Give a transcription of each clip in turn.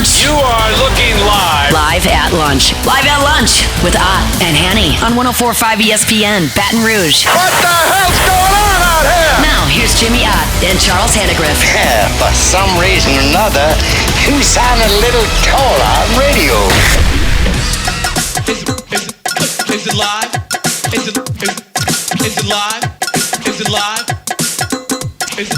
Lunch. You are looking live. Live at lunch. Live at lunch with Ott and Hanny on 104.5 ESPN, Baton Rouge. What the hell's going on out here? Now, here's Jimmy Ott and Charles Handegriff. For some reason or another, you sound a little taller on radio. Is it live? Is it live? Is it live?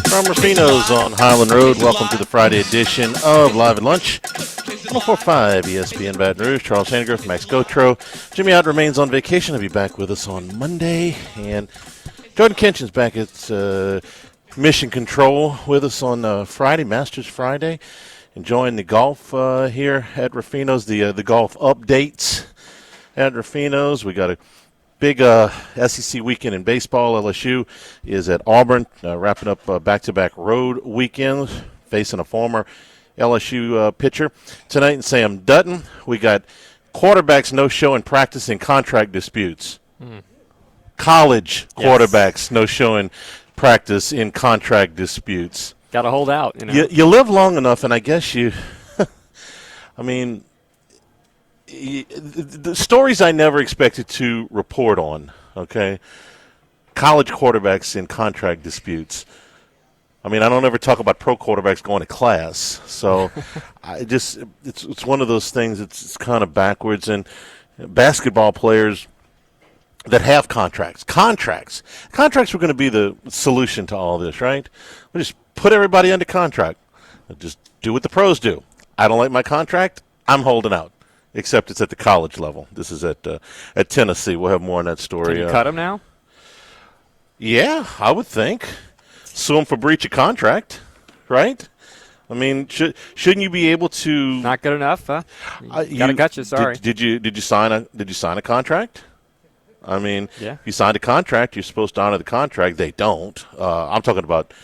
From Rufino's on Highland Road, welcome to the Friday edition of Live at Lunch. 104.5 ESPN Baton Rouge. Charles Handegriff, Max Gotro. Jimmy Ott remains on vacation. He'll be back with us on Monday. And Jordan Kinchin's back at Mission Control with us on Friday, Masters Friday. Enjoying the golf here at Rufino's, the golf updates at Rufino's. We got a big SEC weekend in baseball. LSU is at Auburn, wrapping up back-to-back road weekends, facing a former LSU pitcher. Tonight in Sam Dutton, we got quarterbacks no-show in practice and contract disputes. College quarterbacks no-show in practice in contract disputes. Got to hold out. You live long enough, and I guess you – I mean – the stories I never expected to report on, okay? College quarterbacks in contract disputes. I mean, I don't ever talk about pro quarterbacks going to class. So it's one of those things it's kind of backwards. And basketball players that have contracts were going to be the solution to all this, right? We just put everybody under contract. Just do what the pros do. I don't like my contract. I'm holding out. Except it's at the college level. This is at Tennessee. We'll have more on that story. Can you cut him now? Yeah, I would think. Sue him for breach of contract, right? I mean, shouldn't you be able to? Not good enough, huh? Gotta cut you. Sorry. Did you sign a contract? I mean, yeah. If you signed a contract, you're supposed to honor the contract. They don't. I'm talking about.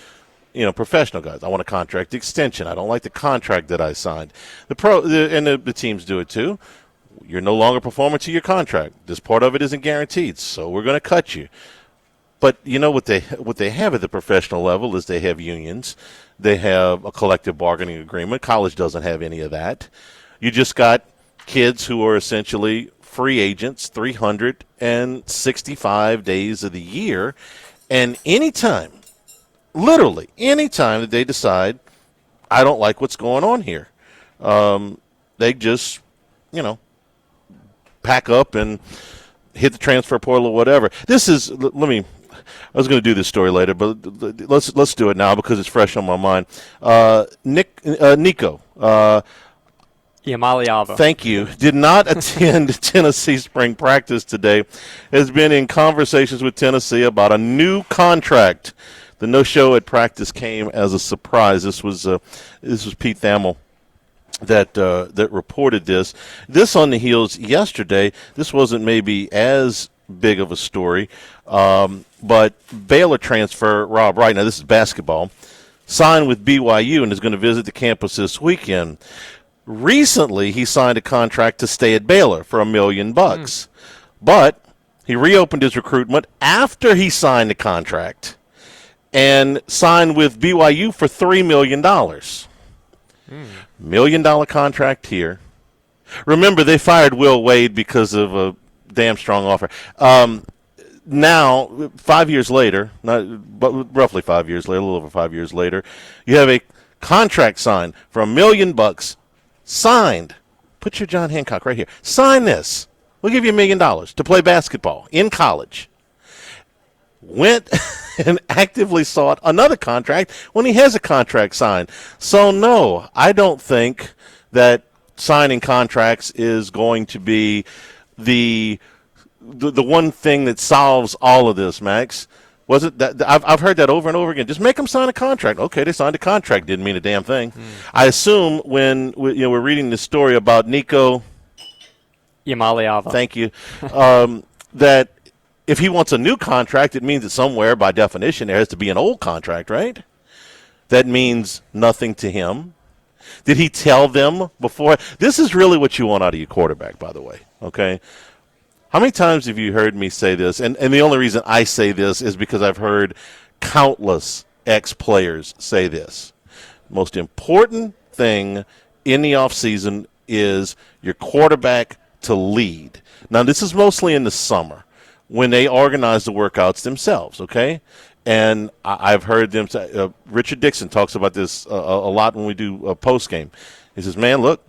Professional guys. I want a contract extension. I don't like the contract that I signed. The teams do it too. You're no longer performing to your contract. This part of it isn't guaranteed, so we're going to cut you. But you know what they have at the professional level is they have unions. They have a collective bargaining agreement. College doesn't have any of that. You just got kids who are essentially free agents 365 days of the year, and literally any time that they decide, I don't like what's going on here, they just, pack up and hit the transfer portal or whatever. I was going to do this story later, but let's do it now because it's fresh on my mind. Nico. Yamaliava. Thank you. Did not attend Tennessee spring practice today. Has been in conversations with Tennessee about a new contract. The no-show at practice came as a surprise. This was Pete Thamel that reported this. This on the heels yesterday. This wasn't maybe as big of a story, but Baylor transfer Rob Wright. Now this is basketball. Signed with BYU and is going to visit the campus this weekend. Recently, he signed a contract to stay at Baylor for $1 million, but he reopened his recruitment after he signed the contract. And signed with BYU for $3 million. $1 million contract here. Remember, they fired Will Wade because of a damn strong offer. Now, 5 years later, roughly 5 years later, a little over 5 years later, you have a contract signed for $1 million. Signed. Put your John Hancock right here. Sign this. We'll give you $1 million to play basketball in college. Went and actively sought another contract when he has a contract signed. So, no, I don't think that signing contracts is going to be the one thing that solves all of this, Max. Was it that I've heard that over and over again? Just make them sign a contract. Okay, they signed a contract. Didn't mean a damn thing. I assume when we're reading this story about Nico Yamaliava. Thank you. That if he wants a new contract, it means that somewhere, by definition, there has to be an old contract, right? That means nothing to him. Did he tell them before? This is really what you want out of your quarterback, by the way, okay? How many times have you heard me say this? And the only reason I say this is because I've heard countless ex-players say this. Most important thing in the offseason is your quarterback to lead. Now, this is mostly in the summer when they organize the workouts themselves, okay? And I've heard them say, Richard Dixon talks about this a lot when we do a post-game. He says, man, look,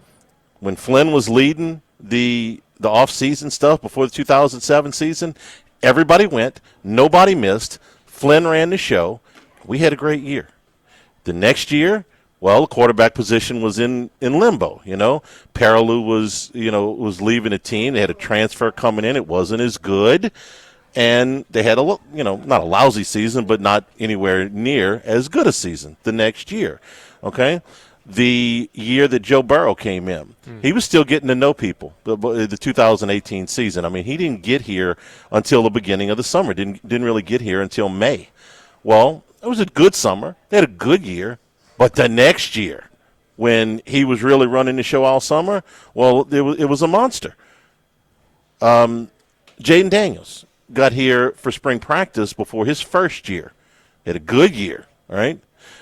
when Flynn was leading the off-season stuff before the 2007 season, everybody went, nobody missed. Flynn ran the show. We had a great year. The next year, well, the quarterback position was in limbo, Paraloo was leaving the team. They had a transfer coming in. It wasn't as good. And they had not a lousy season, but not anywhere near as good a season the next year, okay? The year that Joe Burrow came in, he was still getting to know people, the 2018 season. I mean, he didn't get here until the beginning of the summer, didn't really get here until May. Well, it was a good summer. They had a good year. But the next year, when he was really running the show all summer, well, it was a monster. Jaden Daniels got here for spring practice before his first year. He had a good year, right?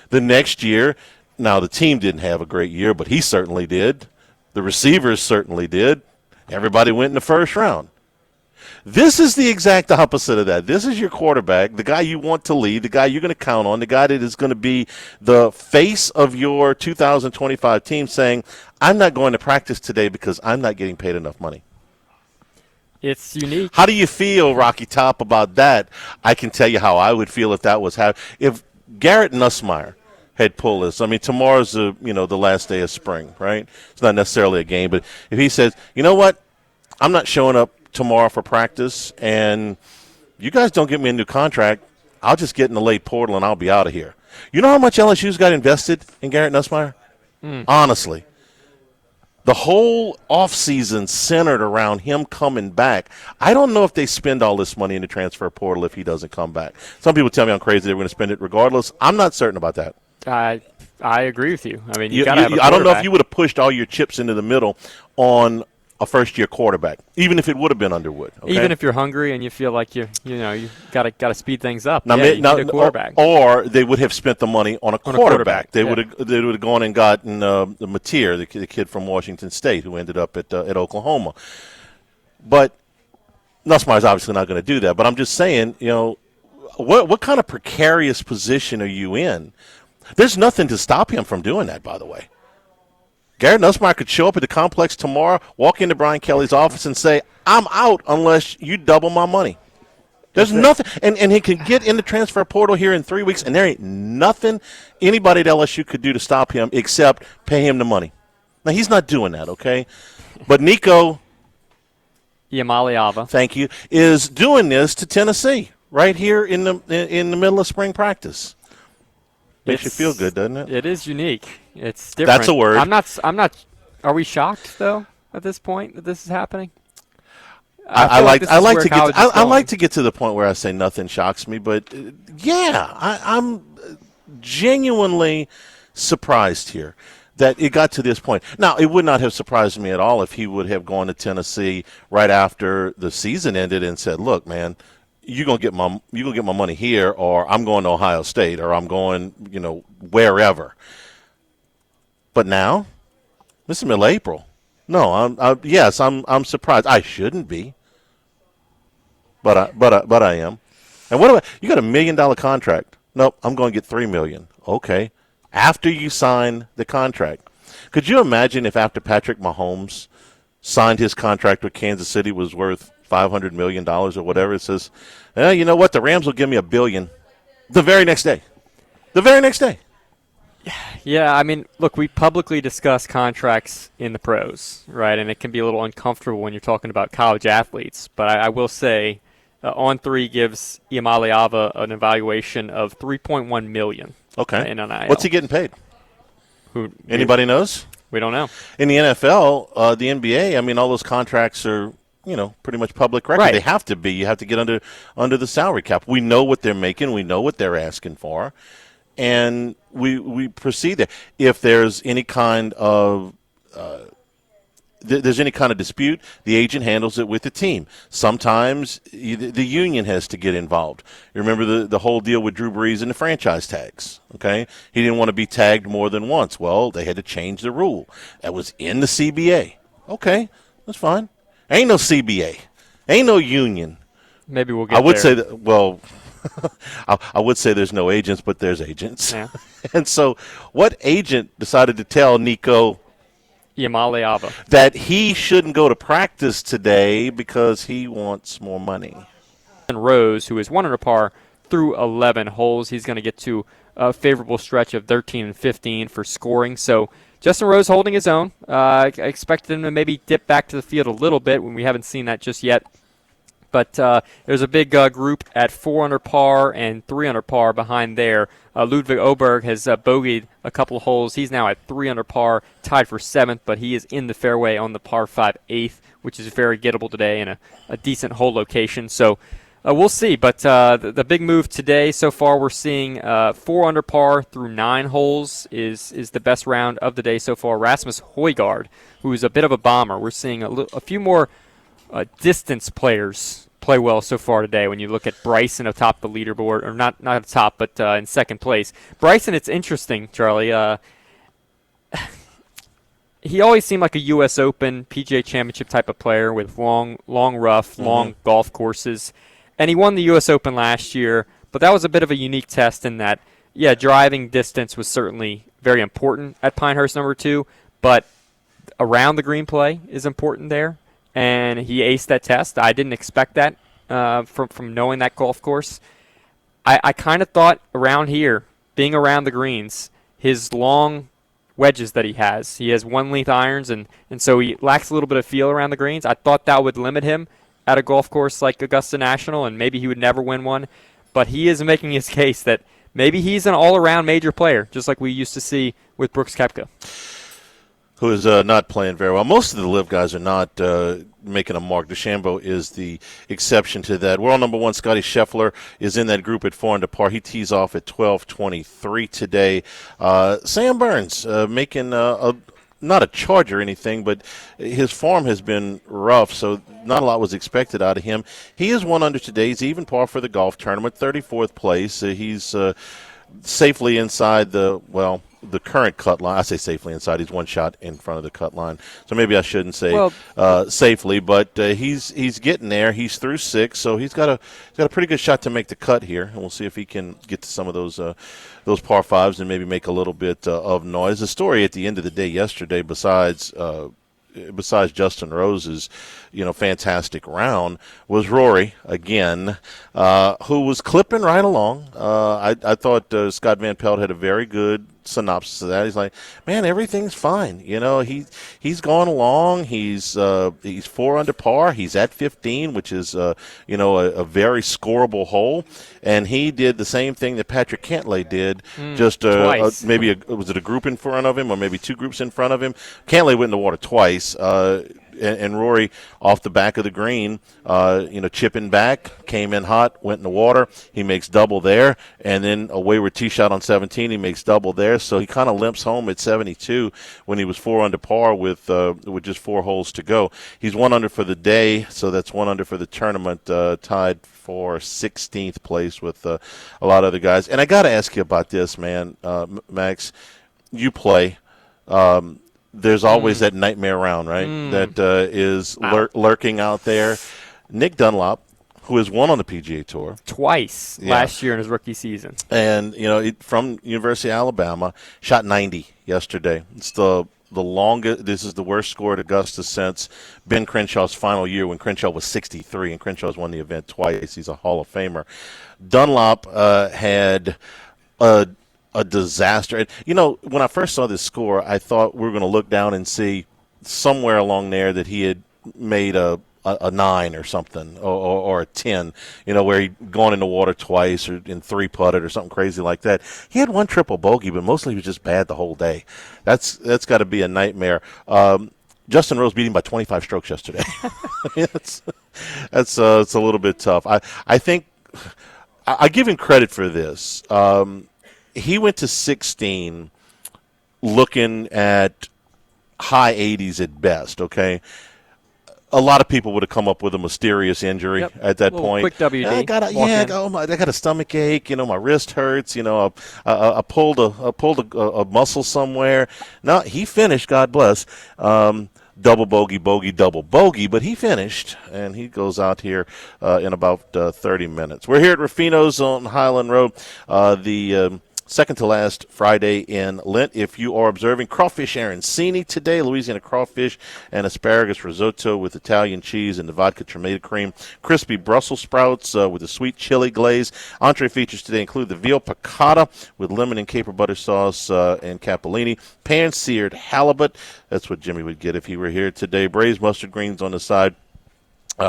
The next year, now the team didn't have a great year, but he certainly did. The receivers certainly did. Everybody went in the first round. This is the exact opposite of that. This is your quarterback, the guy you want to lead, the guy you're going to count on, the guy that is going to be the face of your 2025 team saying, I'm not going to practice today because I'm not getting paid enough money. It's unique. How do you feel, Rocky Top, about that? I can tell you how I would feel if that was happening. If Garrett Nussmeier had pulled this, I mean, tomorrow's the last day of spring, right? It's not necessarily a game, but if he says, you know what, I'm not showing up tomorrow for practice, and you guys don't get me a new contract, I'll just get in the late portal and I'll be out of here. You know how much LSU's got invested in Garrett Nussmeier? Honestly. The whole offseason centered around him coming back. I don't know if they spend all this money in the transfer portal if he doesn't come back. Some people tell me I'm crazy they're going to spend it regardless. I'm not certain about that. I agree with you. I mean, you got to have a I don't know if you would have pushed all your chips into the middle on a first-year quarterback, even if it would have been Underwood. Okay? Even if you're hungry and you feel like you got to speed things up. Now, you need a quarterback. Or they would have spent the money on a quarterback. They would have gone and gotten the Mateer, the kid from Washington State, who ended up at Oklahoma. But Nussmeier's obviously not going to do that. But I'm just saying, what kind of precarious position are you in? There's nothing to stop him from doing that, by the way. Garrett Nussmeier could show up at the complex tomorrow, walk into Brian Kelly's office and say, I'm out unless you double my money. There's nothing. And he can get in the transfer portal here in 3 weeks, and there ain't nothing anybody at LSU could do to stop him except pay him the money. Now, he's not doing that, okay? But Nico Iamaleava, thank you, is doing this to Tennessee right here in the middle of spring practice. Makes you feel good, doesn't it? It is unique. It's different. That's a word. I'm not. Are we shocked though at this point that this is happening? I like to get to the point where I say nothing shocks me, but I'm genuinely surprised here that it got to this point. Now, it would not have surprised me at all if he would have gone to Tennessee right after the season ended and said, "Look, man, you're gonna get my money here, or I'm going to Ohio State, or I'm going, wherever." But now, this is middle-April. No, I'm surprised. I shouldn't be, but I am. And what about you? Got $1 million contract? Nope, I'm going to get $3 million. Okay, after you sign the contract, could you imagine if after Patrick Mahomes signed his contract with Kansas City was worth $500 million or whatever? It says, you know what? The Rams will give me $1 billion the very next day. The very next day. Yeah, I mean, look, we publicly discuss contracts in the pros, right? And it can be a little uncomfortable when you're talking about college athletes. But I will say, On3 gives Iamaleava an evaluation of $3.1 million. Okay. In NIL. What's he getting paid? Anybody knows? We don't know. In the NFL, the NBA, I mean, all those contracts are, pretty much public record. Right. They have to be. You have to get under the salary cap. We know what they're making. We know what they're asking for. And we proceed there. If there's any kind of there's any kind of dispute, the agent handles it with the team. Sometimes the union has to get involved. You remember the whole deal with Drew Brees and the franchise tags, okay? He didn't want to be tagged more than once. Well, they had to change the rule. That was in the CBA. Okay, that's fine. Ain't no CBA. Ain't no union. Maybe we'll get I would there. say that, well, I would say there's no agents, but there's agents. Yeah. And so what agent decided to tell Nico Yamale Ava. that he shouldn't go to practice today because he wants more money? And Rose, who is 1 under par through 11 holes, he's going to get to a favorable stretch of 13 and 15 for scoring. So Justin Rose holding his own. I expected him to maybe dip back to the field a little bit when we haven't seen that just yet. But there's a big group at 4 under par and 3 under par behind there. Ludwig Oberg has bogeyed a couple of holes. He's now at 3 under par, tied for 7th, but he is in the fairway on the par 5 8th, which is very gettable today in a decent hole location. So we'll see. But the big move today so far, we're seeing 4 under par through 9 holes is the best round of the day so far. Rasmus Højgaard, who is a bit of a bomber. We're seeing a few more distance players play well so far today. When you look at Bryson atop the leaderboard, or not atop, but in second place. Bryson, it's interesting, Charlie. He always seemed like a U.S. Open, PGA Championship type of player with long rough, long golf courses. And he won the U.S. Open last year, but that was a bit of a unique test in that, yeah, driving distance was certainly very important at Pinehurst number 2, but around the green play is important there. And he aced that test. I didn't expect that from knowing that golf course. I kind of thought around here, being around the greens, his long wedges that he has 1-length irons, and so he lacks a little bit of feel around the greens. I thought that would limit him at a golf course like Augusta National, and maybe he would never win one. But he is making his case that maybe he's an all-around major player, just like we used to see with Brooks Koepka, who is not playing very well. Most of the LIV guys are not making a mark. DeChambeau is the exception to that. World number 1, Scotty Scheffler, is in that group at 4 under par. He tees off at 12:23 today. Sam Burns making not a charge or anything, but his form has been rough, so not a lot was expected out of him. He is 1 under today. He's even par for the golf tournament, 34th place. He's safely inside the current cut line. I say safely inside. He's 1 shot in front of the cut line. So maybe I shouldn't say safely, but he's getting there. He's through 6, so he's got a pretty good shot to make the cut here, and we'll see if he can get to some of those par 5s and maybe make a little bit of noise. The story at the end of the day yesterday, besides Justin Rose's, fantastic round, was Rory again, who was clipping right along. I thought Scott Van Pelt had a very good synopsis of that. He's like, man, everything's fine. He's gone along. He's 4 under par. He's at 15, which is a very scoreable hole. And he did the same thing that Patrick Cantlay did, just maybe was it a group in front of him or maybe 2 groups in front of him? Cantlay went in the water twice. And Rory off the back of the green, chipping back, came in hot, went in the water. He makes double there, and then a wayward tee shot on 17. He makes double there, so he kind of limps home at 72 when he was 4 under par with just 4 holes to go. He's 1 under for the day, so that's 1 under for the tournament, tied for 16th place with a lot of other guys. And I got to ask you about this, man, Max. You play. There's always that nightmare round, right, that is lurking out there. Nick Dunlop, who has won on the PGA Tour. Twice last year in his rookie season. And, from University of Alabama, shot 90 yesterday. It's the longest. This is the worst score at Augusta since Ben Crenshaw's final year when Crenshaw was 63, and Crenshaw's won the event twice. He's a Hall of Famer. Dunlop had a disaster. When I first saw this score, I thought we were going to look down and see somewhere along there that he had made a 9 or something, or a 10, where he'd gone in the water twice or in 3 putted or something crazy like that. He had 1 triple bogey, but mostly he was just bad the whole day. That's got to be a nightmare. Justin Rose beat him by 25 strokes yesterday. It's a little bit tough. I think I give him credit for this. He went to 16 looking at high 80s at best, okay? A lot of people would have come up with a mysterious injury at that point. Quick WD. I got a stomach ache. My wrist hurts. I pulled a muscle somewhere. No, he finished. God bless. Double bogey, bogey, double bogey, but he finished, and he goes out here in about 30 minutes. We're here at Ruffino's on Highland Road. The second to last Friday in Lent. If you are observing crawfish arancini today, Louisiana crawfish and asparagus risotto with Italian cheese and the vodka tomato cream, crispy Brussels sprouts with a sweet chili glaze. Entree features today include the veal piccata with lemon and caper butter sauce and capellini, pan-seared halibut. That's what Jimmy would get if he were here today. Braised mustard greens on the side.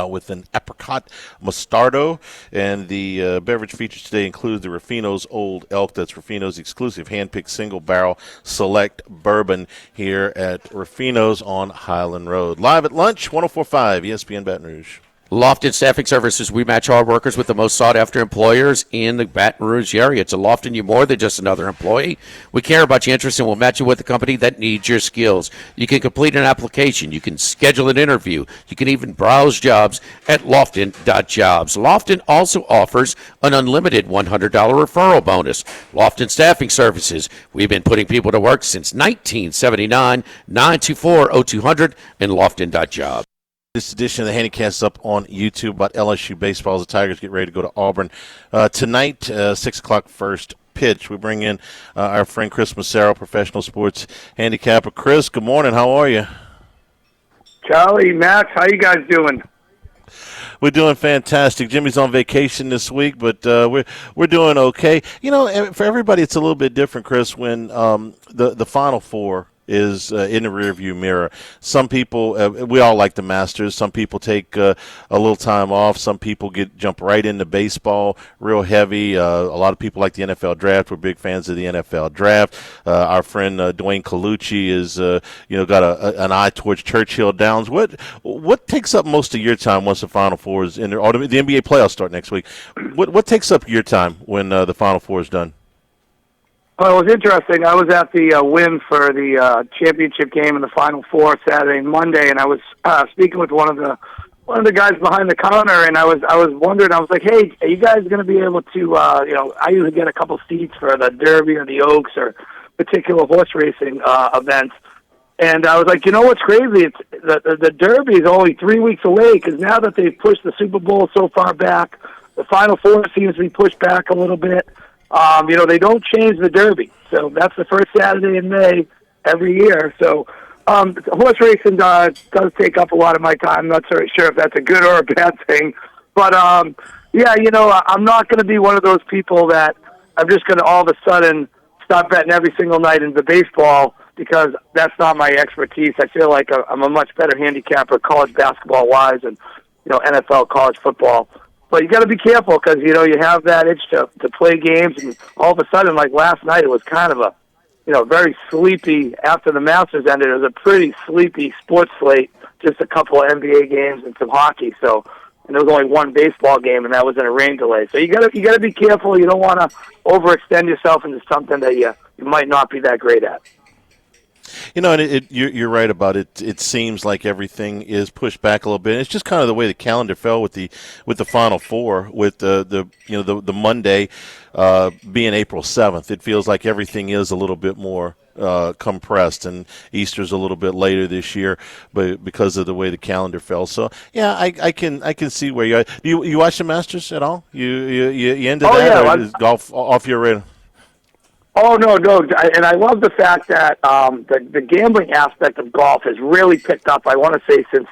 With an apricot mostardo, and the beverage features today include the Ruffino's Old Elk. That's Ruffino's exclusive hand-picked single-barrel select bourbon here at Ruffino's on Highland Road. Live at lunch, 104.5 ESPN Baton Rouge. Lofton Staffing Services, we match our workers with the most sought-after employers in the Baton Rouge area. It's a Lofton, you're more than just another employee. We care about your interests, and we'll match you with a company that needs your skills. You can complete an application. You can schedule an interview. You can even browse jobs at lofton.jobs. Lofton also offers an unlimited $100 referral bonus. Lofton Staffing Services, we've been putting people to work since 1979, 924-0200 and lofton.jobs. This edition of the Handicast up on YouTube about LSU baseball as the Tigers get ready to go to Auburn. Tonight, 6 o'clock first pitch. We bring in our friend Chris Massaro, professional sports handicapper. Chris, good morning. How are you? Charlie, Max, how you guys doing? We're doing fantastic. Jimmy's on vacation this week, but we're doing okay. For everybody, it's a little bit different, Chris, when the Final Four is in the rearview mirror. Some people, we all like the Masters. Some people take a little time off. Some people jump right into baseball real heavy. A lot of people like the NFL draft. We're big fans of the NFL draft. Our friend Dwayne Colucci is, got an eye towards Churchill Downs. What takes up most of your time once the Final Four is in there? Or the NBA playoffs start next week. What takes up your time when the Final Four is done? Well, it was interesting. I was at the win for the championship game in the Final Four Saturday and Monday, and I was speaking with one of the guys behind the counter, and I was wondering. I was like, "Hey, are you guys going to be able to? I usually get a couple seats for the Derby or the Oaks or particular horse racing events." And I was like, you know what's crazy? It's the Derby is only 3 weeks away because now that they've pushed the Super Bowl so far back, the Final Four seems to be pushed back a little bit. They don't change the Derby. So that's the first Saturday in May every year. So horse racing does take up a lot of my time. I'm not so sure if that's a good or a bad thing. But, I'm not going to be one of those people that I'm just going to all of a sudden stop betting every single night into baseball because that's not my expertise. I feel like I'm a much better handicapper college basketball-wise and, NFL, college football. But you got to be careful because, you have that itch to play games. And all of a sudden, like last night, it was kind of a, very sleepy, after the Masters ended, it was a pretty sleepy sports slate, just a couple of NBA games and some hockey. So, and there was only one baseball game, and that was in a rain delay. So you got to be careful. You don't want to overextend yourself into something that you might not be that great at. And you're right about it. It seems like everything is pushed back a little bit. It's just kind of the way the calendar fell with the Final Four, with the Monday being April 7th. It feels like everything is a little bit more compressed, and Easter's a little bit later this year, but because of the way the calendar fell. So yeah, I can see where you are. You watch the Masters at all? You into that? Yeah, or is golf off your radar? Oh, no. And I love the fact that the gambling aspect of golf has really picked up, I want to say, since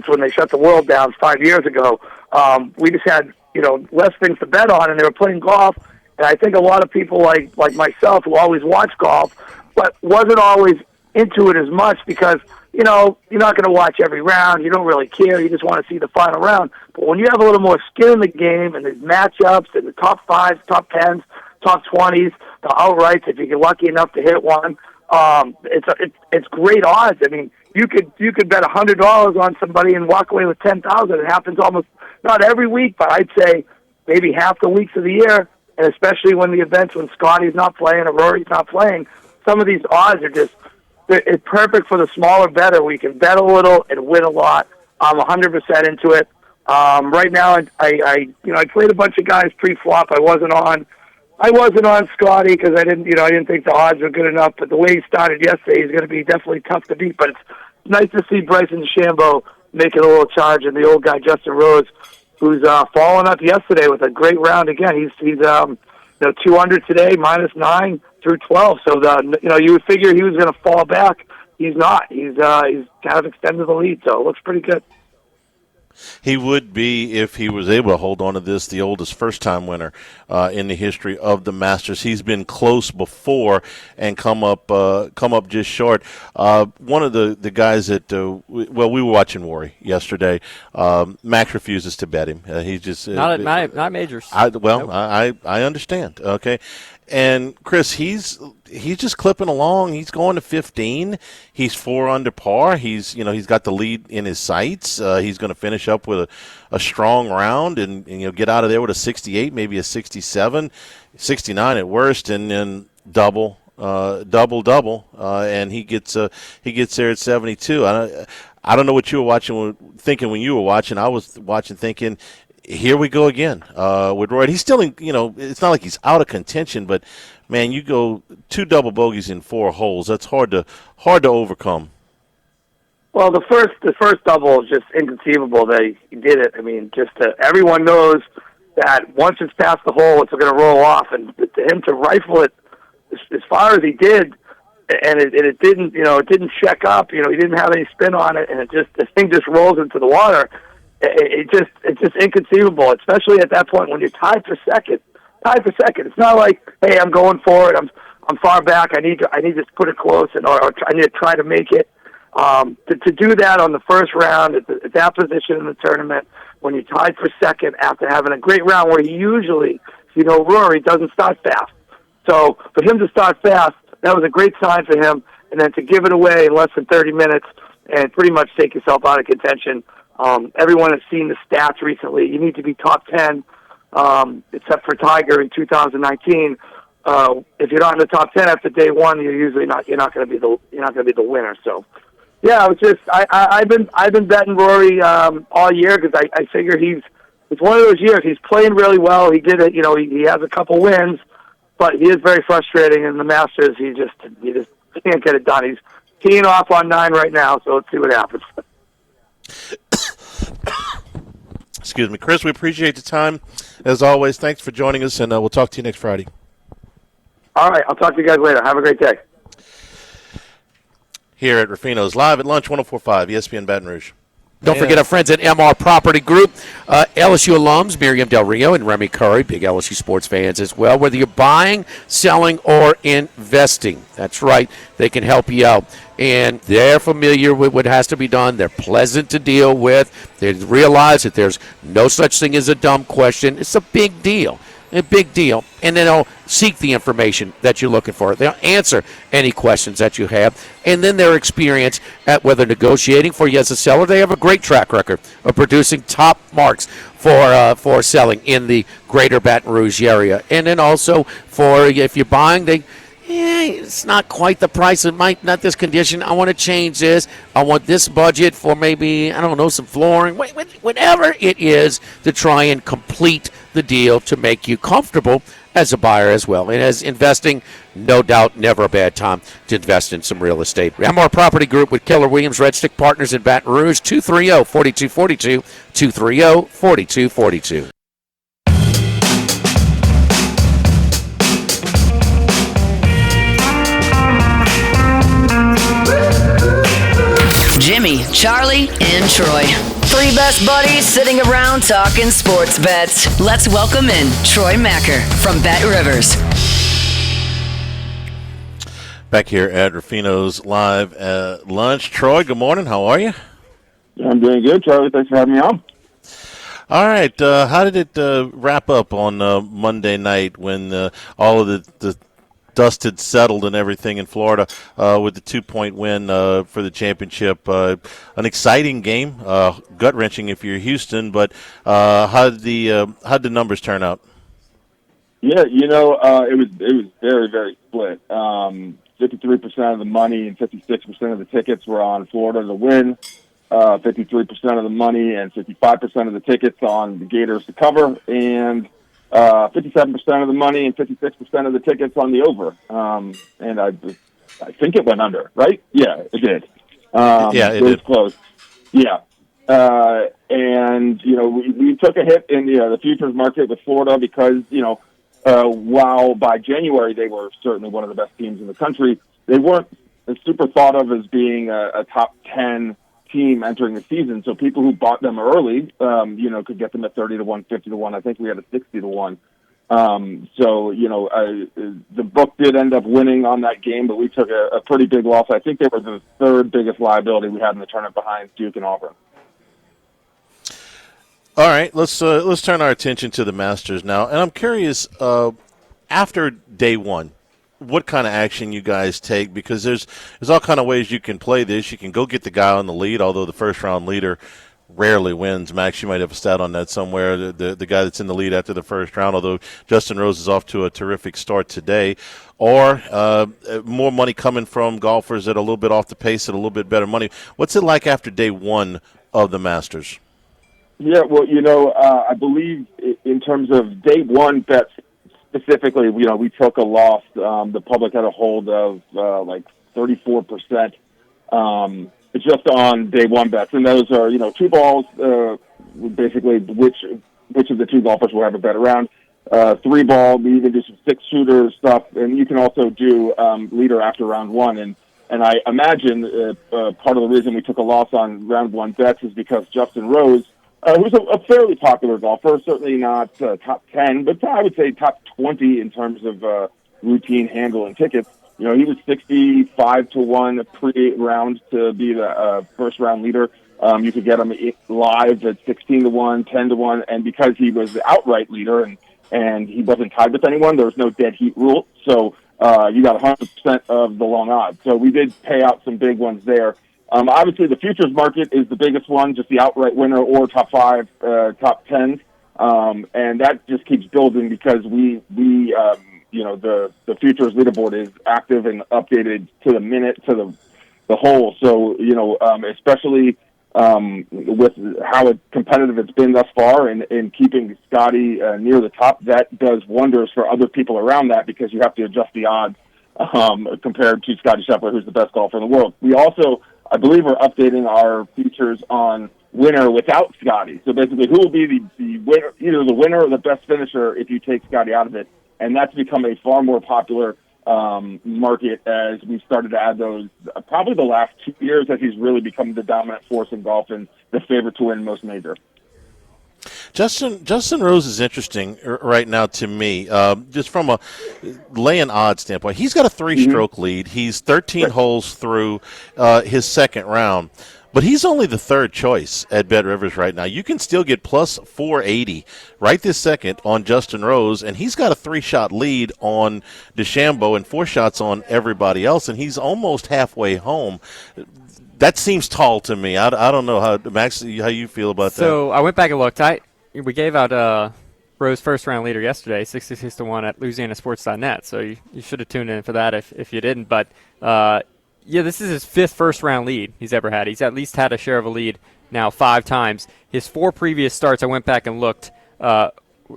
when they shut the world down 5 years ago. We just had, less things to bet on, and they were playing golf. And I think a lot of people like myself who always watch golf, but wasn't always into it as much because, you're not going to watch every round. You don't really care. You just want to see the final round. But when you have a little more skin in the game and there's matchups and the top fives, top tens, top 20s, the outrights, if you get lucky enough to hit one, it's great odds. I mean, you could bet $100 on somebody and walk away with 10,000. It happens almost not every week, but I'd say maybe half the weeks of the year, and especially when Scotty's not playing or Rory's not playing, some of these odds are just it's perfect for the smaller better. We can bet a little and win a lot. I'm 100% into it. Right now, I played a bunch of guys pre-flop. I wasn't on Scotty because I didn't think the odds were good enough. But the way he started yesterday, he's going to be definitely tough to beat. But it's nice to see Bryson DeChambeau making a little charge, and the old guy Justin Rose, who's following up yesterday with a great round again. He's 200 today, -9 through 12. So you would figure he was going to fall back. He's not. He's kind of extended the lead, so it looks pretty good. He would be, if he was able to hold on to this, the oldest first-time winner in the history of the Masters. He's been close before and come up just short. One of the guys that we were watching Rory yesterday. Max refuses to bet him. He's just not majors. I understand. Okay. And Chris, he's just clipping along. He's going to 15. He's 4 under par. He's got the lead in his sights. He's going to finish up with a strong round and get out of there with a 68, maybe a 67, 69 at worst, and then double, and he gets there at 72. I don't know what you were thinking when you were watching. I was watching thinking, here we go again with Roy. He's still it's not like he's out of contention, but man, you go 2 double bogeys in 4 holes. That's hard to overcome. Well, the first double is just inconceivable that he did it. I mean, everyone knows that once it's past the hole, it's going to roll off, and to him to rifle it as far as he did, and it didn't check up. He didn't have any spin on it, and the thing just rolls into the water. It's just inconceivable, especially at that point when you're tied for second. It's not like, hey, I'm going for it. I'm far back. I need to put it close, or I need to try to make it. To do that on the first round at that position in the tournament when you're tied for second after having a great round where he usually, Rory doesn't start fast. So for him to start fast, that was a great sign for him. And then to give it away in less than 30 minutes and pretty much take yourself out of contention. Everyone has seen the stats recently. You need to be top 10, except for Tiger in 2019. If you're not in the top 10 after day one, you're not going to be the winner. So, yeah, I've been betting Rory all year because I figure it's one of those years. He's playing really well. He did it. He has a couple wins, but he is very frustrating in the Masters. He just can't get it done. He's teeing off on 9 right now. So let's see what happens. Excuse me, Chris. We appreciate the time as always. Thanks for joining us, and we'll talk to you next Friday. All right, I'll talk to you guys later. Have a great day. Here at Rufino's Live at Lunch, 104.5 ESPN Baton Rouge. Don't forget our friends at MR Property Group, LSU alums, Miriam Del Rio and Remy Curry, big LSU sports fans as well. Whether you're buying, selling, or investing, that's right, they can help you out. And they're familiar with what has to be done. They're pleasant to deal with. They realize that there's no such thing as a dumb question. It's a big deal. A big deal. And then they'll seek the information that you're looking for. They'll answer any questions that you have. And then their experience at whether negotiating for you as a seller, they have a great track record of producing top marks for selling in the greater Baton Rouge area. And then also for if you're buying, it's not quite the price. It might not this condition. I want to change this. I want this budget for maybe, some flooring. Whatever it is to try and complete the deal to make you comfortable as a buyer as well. And as investing, no doubt, never a bad time to invest in some real estate. MR Property Group with Keller Williams Red Stick Partners in Baton Rouge, 230-4242, 230-4242. Jimmy, Charlie, and Troy. 3 best buddies sitting around talking sports bets. Let's welcome in Troy Macker from Bet Rivers. Back here at Rufino's Live at Lunch. Troy, good morning. How are you? I'm doing good, Charlie. Thanks for having me on. All right. How did it wrap up on Monday night when all of the dust had settled and everything in Florida with the 2-point win for the championship? An exciting game, gut-wrenching if you're Houston, but how'd the numbers turn out? Yeah, it was very, very split. 53% of the money and 56% of the tickets were on Florida to win. 53% of the money and 55% of the tickets on the Gators to cover, and 57% of the money and 56% of the tickets on the over. And I think it went under, right? Yeah, it did. It was did. close. Yeah. And, we took a hit in the futures market with Florida because, while by January they were certainly one of the best teams in the country, they weren't super thought of as being a top 10 team entering the season. So people who bought them early, could get them at 30 to 1, 50 to 1. I think we had a 60 to 1. The book did end up winning on that game, but we took a pretty big loss. I think they were the third biggest liability we had in the tournament behind Duke and Auburn. All right, let's turn our attention to the Masters now. And I'm curious, after day one, what kind of action you guys take, because there's all kind of ways you can play this. You can go get the guy on the lead, although the first-round leader rarely wins. Max, you might have a stat on that somewhere, the guy that's in the lead after the first round, although Justin Rose is off to a terrific start today. Or more money coming from golfers that are a little bit off the pace at a little bit better money. What's it like after day one of the Masters? Yeah, well, I believe in terms of day one bets specifically, we took a loss. The public had a hold of 34% just on day one bets. And those are, two balls, basically which of the two golfers will have a better round. 3 ball, we even do some 6-shooter stuff. And you can also do leader after round one. And I imagine part of the reason we took a loss on round one bets is because Justin Rose, who's a fairly popular golfer, certainly not top 10, but I would say top 20 in terms of routine handle and tickets. He was 65 to 1 pre-round to be the first-round leader. You could get him live at 16 to 1, 10 to 1, and because he was the outright leader and he wasn't tied with anyone, there was no dead heat rule, so you got 100% of the long odds. So we did pay out some big ones there. Obviously, the futures market is the biggest one, just the outright winner or top 5, top 10s, and that just keeps building because the futures leaderboard is active and updated to the minute, to the whole. So, especially with how competitive it's been thus far and keeping Scotty near the top, that does wonders for other people around that because you have to adjust the odds compared to Scotty Scheffler, who's the best golfer in the world. We also, I believe, we're updating our features on winner without Scotty. So basically, who will be the winner, either the winner or the best finisher if you take Scotty out of it. And that's become a far more popular market as we've started to add those probably the last 2 years as he's really become the dominant force in golf and the favorite to win most major. Justin Rose is interesting right now to me, just from a laying odds standpoint. He's got a 3-stroke lead. He's 13 holes through his second round. But he's only the third choice at Bet Rivers right now. You can still get plus 480 right this second on Justin Rose, and he's got a 3-shot lead on DeChambeau and 4 shots on everybody else, and he's almost halfway home. That seems tall to me. I don't know, Max, how you feel about that. So I went back and looked. We gave out Rose first-round leader yesterday, 66 to 1 at LouisianaSports.net, so you should have tuned in for that if you didn't. But yeah, this is his 5th first-round lead he's ever had. He's at least had a share of a lead now 5 times. His 4 previous starts, I went back and looked,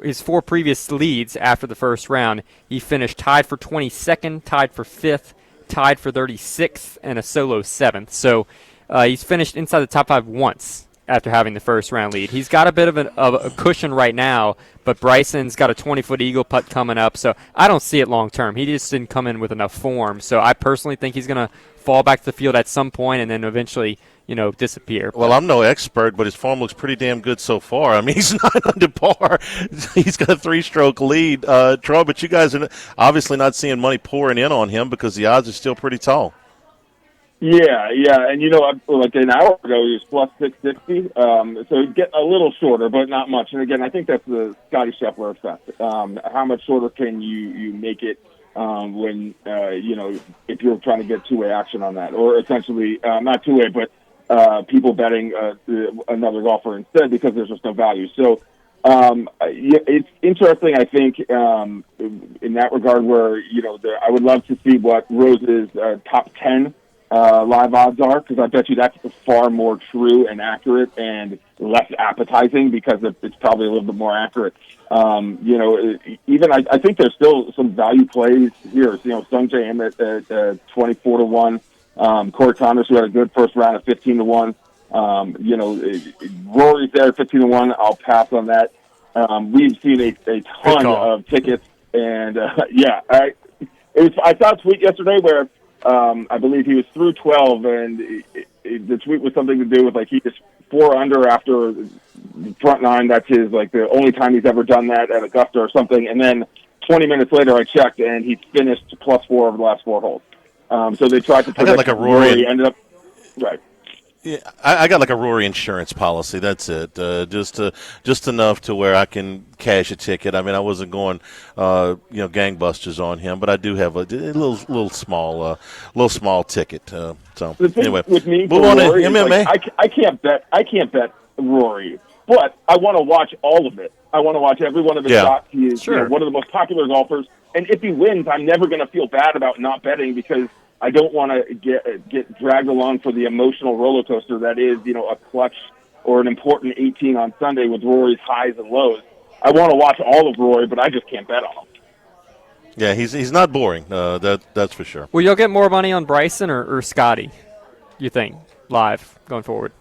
his 4 previous leads after the first round, he finished tied for 22nd, tied for 5th, tied for 36th, and a solo 7th. So he's finished inside the top 5 once after having the first-round lead. He's got a bit of a cushion right now, but Bryson's got a 20-foot eagle putt coming up, so I don't see it long-term. He just didn't come in with enough form, so I personally think he's going to fall back to the field at some point and then eventually, disappear. Well, I'm no expert, but his form looks pretty damn good so far. I mean, he's not under par. He's got a 3-stroke lead, Troy, but you guys are obviously not seeing money pouring in on him because the odds are still pretty tall. Yeah, and like an hour ago he was plus 660, so he'd get a little shorter, but not much. And again, I think that's the Scotty Scheffler effect. How much shorter can you make it when if you're trying to get two-way action on that, or essentially not two-way, but people betting another golfer instead because there's just no value. So It's interesting, I think, in that regard where, I would love to see what Rose's top 10 live odds are, because I bet you that's far more true and accurate and less appetizing because it's probably a little bit more accurate. Even I think there's still some value plays here. Sung J M at 24-1. Corey Connors, who had a good first round at 15-1. Rory's there at 15-1. I'll pass on that. We've seen a ton of tickets, and I saw a tweet yesterday where I believe he was through 12, and the tweet was something to do with he was 4 under after front nine. That's his the only time he's ever done that at Augusta or something. And then 20 minutes later, I checked, and he finished +4 over the last 4 holes. So they tried to predict a Rory. He ended up right. Yeah, I got a Rory insurance policy. That's it. Just enough to where I can cash a ticket. I mean, I wasn't going, gangbusters on him, but I do have a little small ticket. So the thing anyway, with me, move on to Rory MMA. I can't bet Rory, but I want to watch all of it. I want to watch every one of his shots. He is one of the most popular golfers, and if he wins, I'm never going to feel bad about not betting because I don't want to get dragged along for the emotional roller coaster that is, a clutch or an important 18 on Sunday with Rory's highs and lows. I want to watch all of Rory, but I just can't bet on him. Yeah, he's not boring. That's for sure. Will you'll get more money on Bryson or Scotty, you think, live going forward?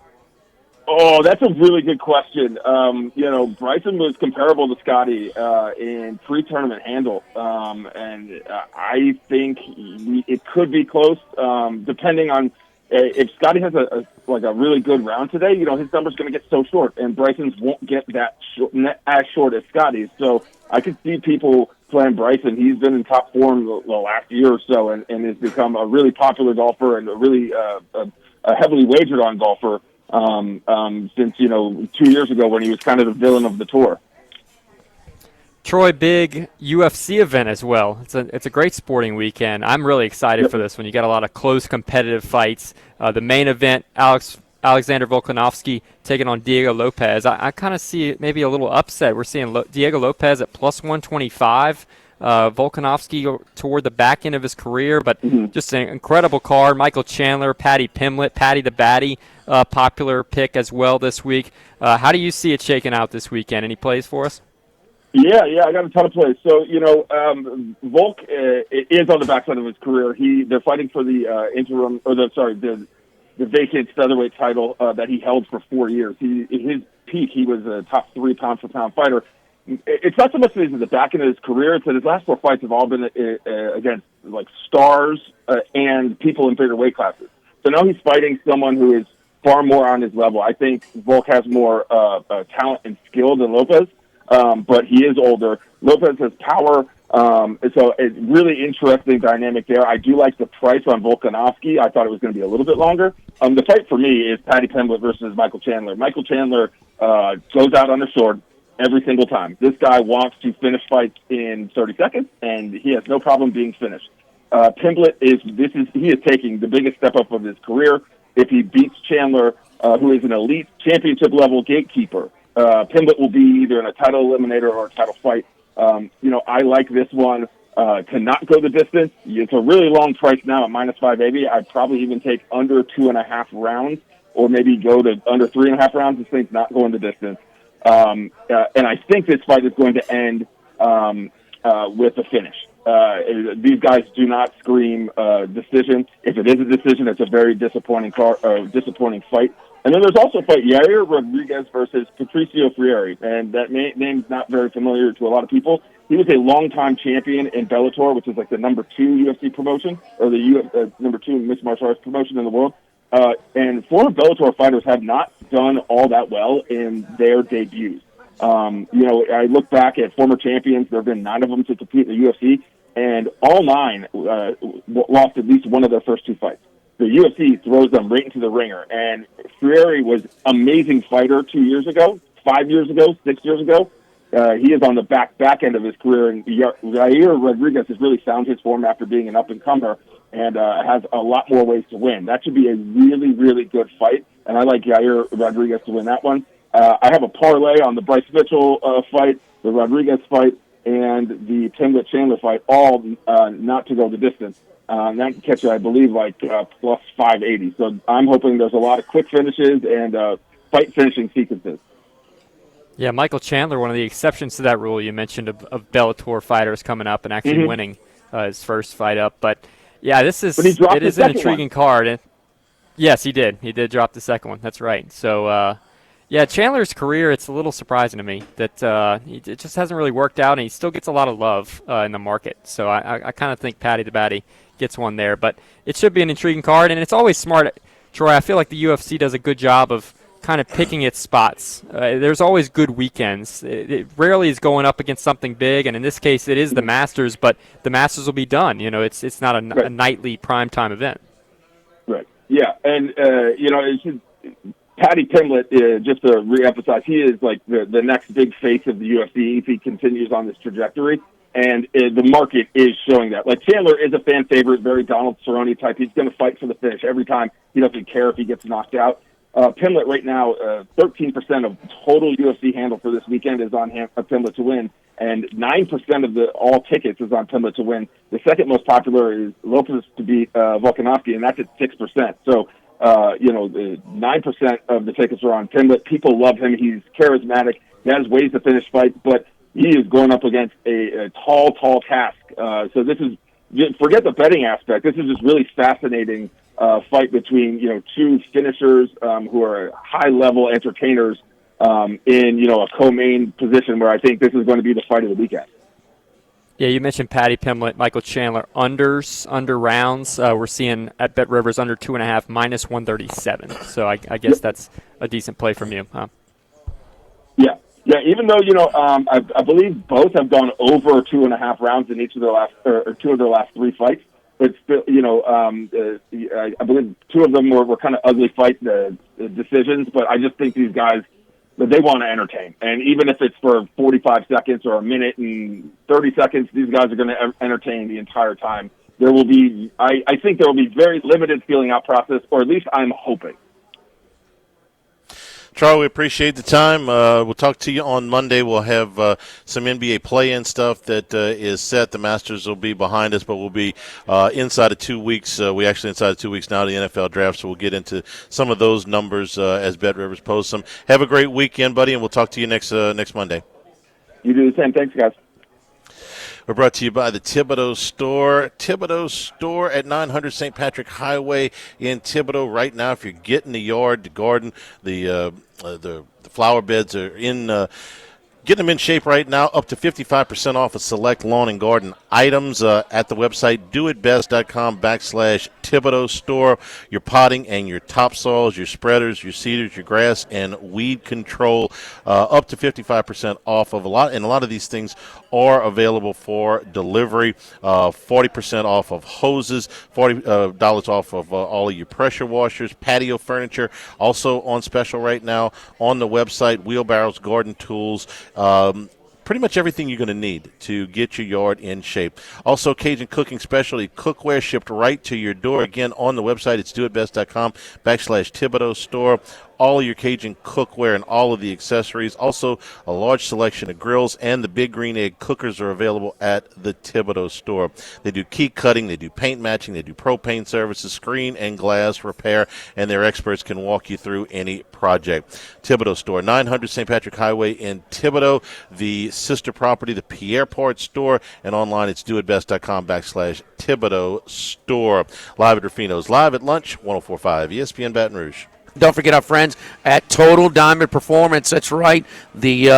Oh, that's a really good question. Bryson was comparable to Scotty in pre-tournament handle, and I think it could be close, depending on if Scotty has a really good round today. His number's going to get so short, and Bryson's won't get that as short as Scotty's. So I could see people playing Bryson. He's been in top form the last year or so, and has become a really popular golfer and a really a heavily wagered on golfer. Since 2 years ago when he was kind of the villain of the tour. Troy, big UFC event as well. It's a great sporting weekend. I'm really excited for this one. You got a lot of close competitive fights. The main event, Alexander Volkanovski taking on Diego Lopez. I kind of see maybe a little upset. We're seeing Diego Lopez at +125. Volkanovski toward the back end of his career, but just an incredible card. Michael Chandler, Patty Pimblett, Patty the Batty, popular pick as well this week. How do you see it shaking out this weekend? Any plays for us? Yeah, I got a ton of plays. So, Volk is on the backside of his career. They're fighting for the the vacant featherweight title that he held for 4 years. In his peak, he was a top 3 pound-for-pound fighter. It's not so much that he's at the back end of his career; it's that his last 4 fights have all been against stars and people in bigger weight classes. So now he's fighting someone who is far more on his level. I think Volk has more talent and skill than Lopez, but he is older. Lopez has power, so it's really interesting dynamic there. I do like the price on Volkanovski. I thought it was going to be a little bit longer. The fight for me is Patty Pimblett versus Michael Chandler. Michael Chandler goes out on the sword every single time. This guy wants to finish fights in 30 seconds, and he has no problem being finished. Pimblett he is taking the biggest step up of his career. If he beats Chandler, who is an elite championship level gatekeeper, Pimblett will be either in a title eliminator or a title fight. I like this one to not go the distance. It's a really long price now at -580. I'd probably even take under 2.5 rounds, or maybe go to under 3.5 rounds. This thing's not going the distance. And I think this fight is going to end with a finish. These guys do not scream decision. If it is a decision, it's a very disappointing fight. And then there's also a fight, Yair Rodriguez versus Patricio Freire, and that name's not very familiar to a lot of people. He was a longtime champion in Bellator, which is the number 2 UFC promotion, or the number 2 mixed martial arts promotion in the world. And former Bellator fighters have not done all that well in their debuts. I look back at former champions. There have been 9 of them to compete in the UFC, and all 9 lost at least one of their first 2 fights. The UFC throws them right into the ringer, and Freire was an amazing fighter 2 years ago, 5 years ago, 6 years ago. He is on the back end of his career, and Yair Rodriguez has really found his form after being an up-and-comer, and has a lot more ways to win. That should be a really, really good fight, and I like Yair Rodriguez to win that one. I have a parlay on the Bryce Mitchell fight, the Rodriguez fight, and the Pimblett-Chandler fight, all not to go the distance. That can catch you, I believe, like plus 580. So I'm hoping there's a lot of quick finishes and fight finishing sequences. Yeah, Michael Chandler, one of the exceptions to that rule you mentioned of Bellator fighters coming up and actually winning his first fight up. But yeah, it is an intriguing card. And yes, he did. He did drop the second one. That's right. So yeah, Chandler's career, it's a little surprising to me that it just hasn't really worked out, and he still gets a lot of love in the market. So I kind of think Patty the Batty gets one there. But it should be an intriguing card, and it's always smart. Troy, I feel like the UFC does a good job of kind of picking its spots. There's always good weekends. It rarely is going up against something big, and in this case, it is the Masters, but the Masters will be done. You know, it's not a nightly primetime event. Right. Yeah, and Paddy Pimblett, just to reemphasize, he is like the next big face of the UFC if he continues on this trajectory. And the market is showing that. Like, Chandler is a fan favorite, very Donald Cerrone type. He's going to fight for the finish every time. He doesn't care if he gets knocked out. Pimblett right now, 13% of total UFC handle for this weekend is on Pimblett to win, and 9% of all tickets is on Pimblett to win. The second most popular is Lopez to beat Volkanovski, and that's at 6%. So, 9% of the tickets are on Pimblett. People love him. He's charismatic. He has ways to finish fights, but he is going up against a tall task. So this is, forget the betting aspect. This is just really fascinating fight between two finishers who are high-level entertainers in a co-main position where I think this is going to be the fight of the weekend. Yeah, you mentioned Paddy Pimblett, Michael Chandler, under rounds. We're seeing at Bet Rivers under 2.5, minus 137. So I guess that's a decent play from you, huh? Yeah. Yeah, even though I believe both have gone over 2.5 rounds in each of their last or two of their last three fights, but still, I believe two of them were kind of ugly fight decisions. But I just think these guys, they want to entertain, and even if it's for 45 seconds or a minute and 30 seconds, these guys are going to entertain the entire time. There will be, I think, there will be very limited feeling out process, or at least I'm hoping. Troy, we appreciate the time. We'll talk to you on Monday. We'll have some NBA play-in stuff that is set. The Masters will be behind us, but we'll be inside of 2 weeks. We actually inside of 2 weeks now, the NFL draft, so we'll get into some of those numbers as Bet Rivers posts them. Have a great weekend, buddy, and we'll talk to you next Monday. You do the same. Thanks, guys. We're brought to you by the Thibodaux Store. Thibodaux Store at 900 St. Patrick Highway in Thibodaux. Right now, if you're getting the yard, the garden, the flower beds are in getting them in shape right now, up to 55% off of select lawn and garden items at the website doitbest.com/Thibodaux Store. Your potting and your topsoils, your spreaders, your seeders, your grass, and weed control, up to 55% off of a lot. And a lot of these things are available for delivery. 40% off of hoses, $40 off of all of your pressure washers, patio furniture, also on special right now on the website, wheelbarrows, garden tools, pretty much everything you're going to need to get your yard in shape. Also, Cajun Cooking Specialty cookware shipped right to your door. Again, on the website, it's doitbest.com/Thibodaux Store. All of your Cajun cookware and all of the accessories. Also, a large selection of grills and the Big Green Egg cookers are available at the Thibodaux Store. They do key cutting, they do paint matching, they do propane services, screen and glass repair, and their experts can walk you through any project. Thibodaux Store, 900 St. Patrick Highway in Thibodaux. The sister property, the Pierre Part Store, and online it's doitbest.com/Thibodaux Store. Live at Rufino's, live at lunch, 104.5 ESPN Baton Rouge. Don't forget our friends at Total Diamond Performance. That's right, the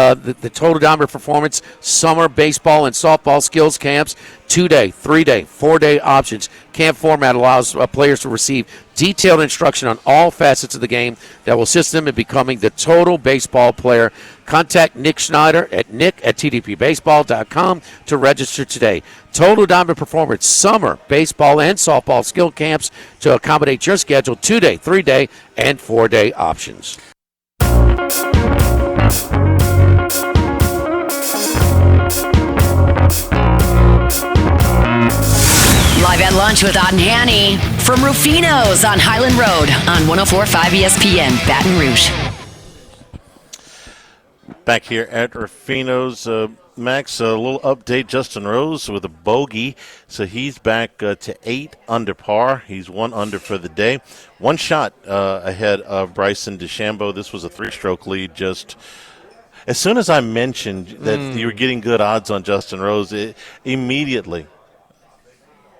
Total Diamond Performance summer baseball and softball skills camps. 2-day, 3-day, 4-day options. Camp format allows players to receive detailed instruction on all facets of the game that will assist them in becoming the total baseball player. Contact Nick Schneider at nick@tdpbaseball.com to register today. Total Diamond Performance summer baseball and softball skill camps to accommodate your schedule. 2-day, 3-day, and 4-day options. Live at lunch with Odd and Hanny from Rufino's on Highland Road on 104.5 ESPN Baton Rouge. Back here at Rufino's, Max, a little update. Justin Rose with a bogey, so he's back to 8 under par. He's 1 under for the day. One shot ahead of Bryson DeChambeau. This was a 3-stroke lead. Just as soon as I mentioned that you were getting good odds on Justin Rose, it immediately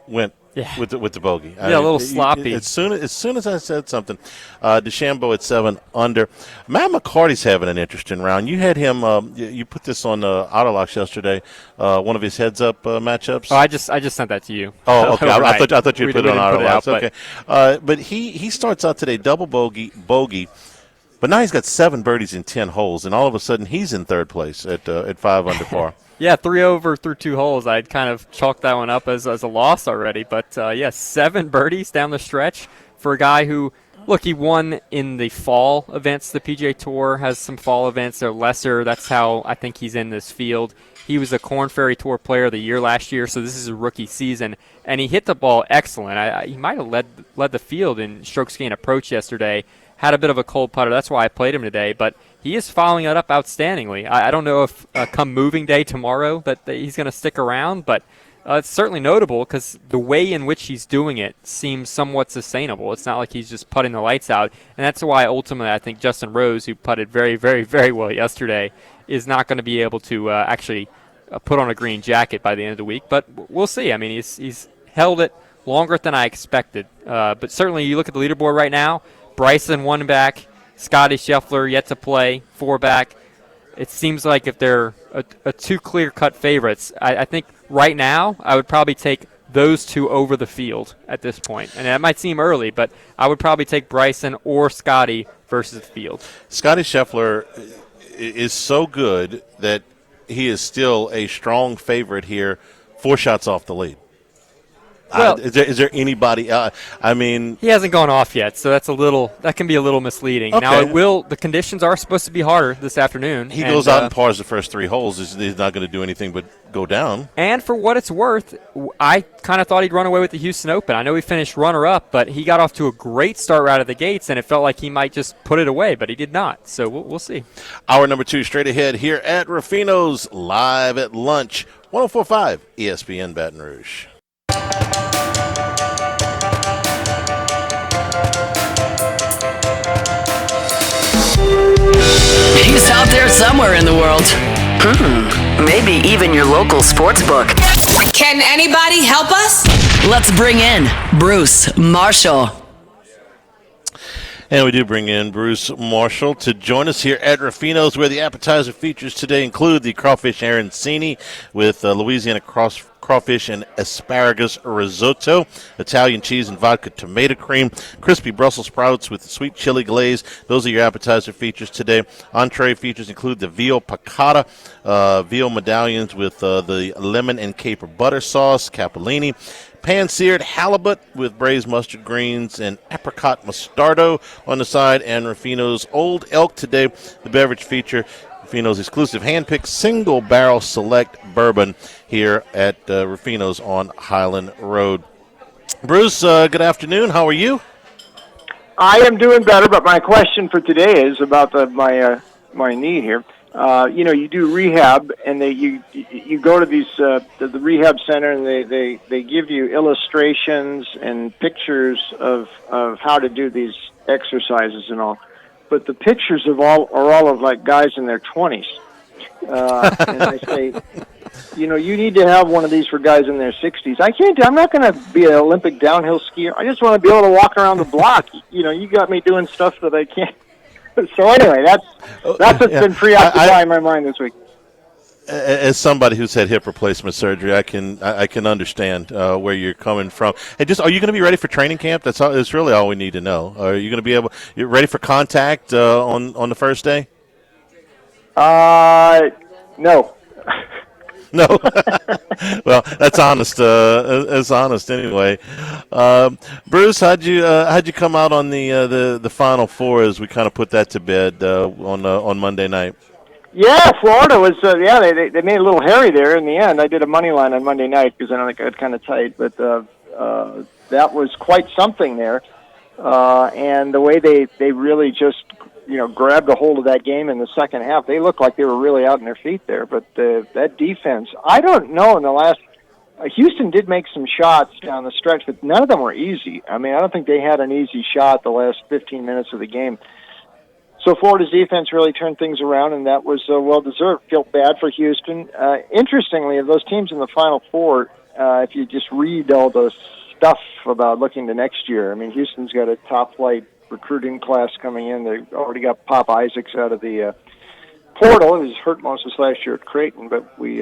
went with the bogey. Yeah, a little sloppy. As soon as I said something, DeChambeau at 7 under. Matt McCarty's having an interesting round. You had him. You put this on Autolocks yesterday. One of his heads-up matchups. Oh, I just sent that to you. Oh, okay. Right. I thought you put it on Autolocks. Okay. But he starts out today double bogey. But now he's got 7 birdies in 10 holes, and all of a sudden he's in third place at 5 under par. Yeah, 3 over through 2 holes. I'd kind of chalked that one up as a loss already. But, 7 birdies down the stretch for a guy who, look, he won in the fall events. The PGA Tour has some fall events. They're lesser. That's how I think he's in this field. He was a Korn Ferry Tour Player of the Year last year, so this is a rookie season. And he hit the ball excellent. He might have led the field in strokes gained approach yesterday. Had a bit of a cold putter. That's why I played him today. But he is following it up outstandingly. I don't know if come moving day tomorrow that he's going to stick around, but it's certainly notable because the way in which he's doing it seems somewhat sustainable. It's not like he's just putting the lights out. And that's why ultimately I think Justin Rose, who putted very, very, very well yesterday, is not going to be able to actually put on a green jacket by the end of the week. But we'll see. I mean, he's held it longer than I expected. But certainly you look at the leaderboard right now, Bryson 1 back, Scotty Scheffler yet to play 4 back. It seems like if they're a 2 clear-cut favorites, I think right now I would probably take those 2 over the field at this point. And that might seem early, but I would probably take Bryson or Scotty versus the field. Scotty Scheffler is so good that he is still a strong favorite here, 4 shots off the lead. Well, is there anybody? I mean, he hasn't gone off yet, so that can be a little misleading. Okay. Now the conditions are supposed to be harder this afternoon. He goes out and pars the first 3 holes. He's not going to do anything but go down. And for what it's worth, I kind of thought he'd run away with the Houston Open. I know he finished runner-up, but he got off to a great start right out of the gates, and it felt like he might just put it away, but he did not. So we'll see. Hour number 2 straight ahead here at Rufino's, live at lunch, 104.5 ESPN Baton Rouge. He's out there somewhere in the world. Maybe even your local sports book. Can anybody help us? Let's bring in Bruce Marshall. And we do bring in Bruce Marshall to join us here at Rufino's, where the appetizer features today include the crawfish arancini with Louisiana crawfish and asparagus risotto, Italian cheese and vodka tomato cream, crispy Brussels sprouts with sweet chili glaze. Those are your appetizer features today. Entree features include the veal piccata, veal medallions with the lemon and caper butter sauce, capellini, pan-seared halibut with braised mustard greens and apricot mustardo on the side, and Rufino's Old Elk today. The beverage feature, Rufino's exclusive hand-picked single-barrel select bourbon here at Rufino's on Highland Road. Bruce, good afternoon. How are you? I am doing better, but my question for today is about my knee here. You do rehab, and you go to these the rehab center, and they give you illustrations and pictures of how to do these exercises and all. But the pictures are all of like guys in their 20s, and I say, you need to have one of these for guys in their 60s. I'm not going to be an Olympic downhill skier. I just want to be able to walk around the block. You got me doing stuff that I can't. So anyway, that's what's been preoccupying my mind this week. As somebody who's had hip replacement surgery, I can understand where you're coming from. Hey, are you going to be ready for training camp? That's really all we need to know. Are you going to be you're ready for contact on the first day? No. No. Well, that's honest. That's honest anyway. Bruce, how'd you come out on the Final Four as we kind of put that to bed on Monday night? Yeah, Florida was. They made it a little hairy there in the end. I did a money line on Monday night because I know they got kind of tight, but that was quite something there. And the way they really just grabbed a hold of that game in the second half. They looked like they were really out on their feet there. But that defense, I don't know. In the last, Houston did make some shots down the stretch, but none of them were easy. I mean, I don't think they had an easy shot the last 15 minutes of the game. So Florida's defense really turned things around, and that was well-deserved. Felt bad for Houston. Interestingly, of those teams in the Final Four, if you just read all the stuff about looking to next year, I mean, Houston's got a top-flight recruiting class coming in. They already got Pop Isaacs out of the portal. He was hurt most of his last year at Creighton, but we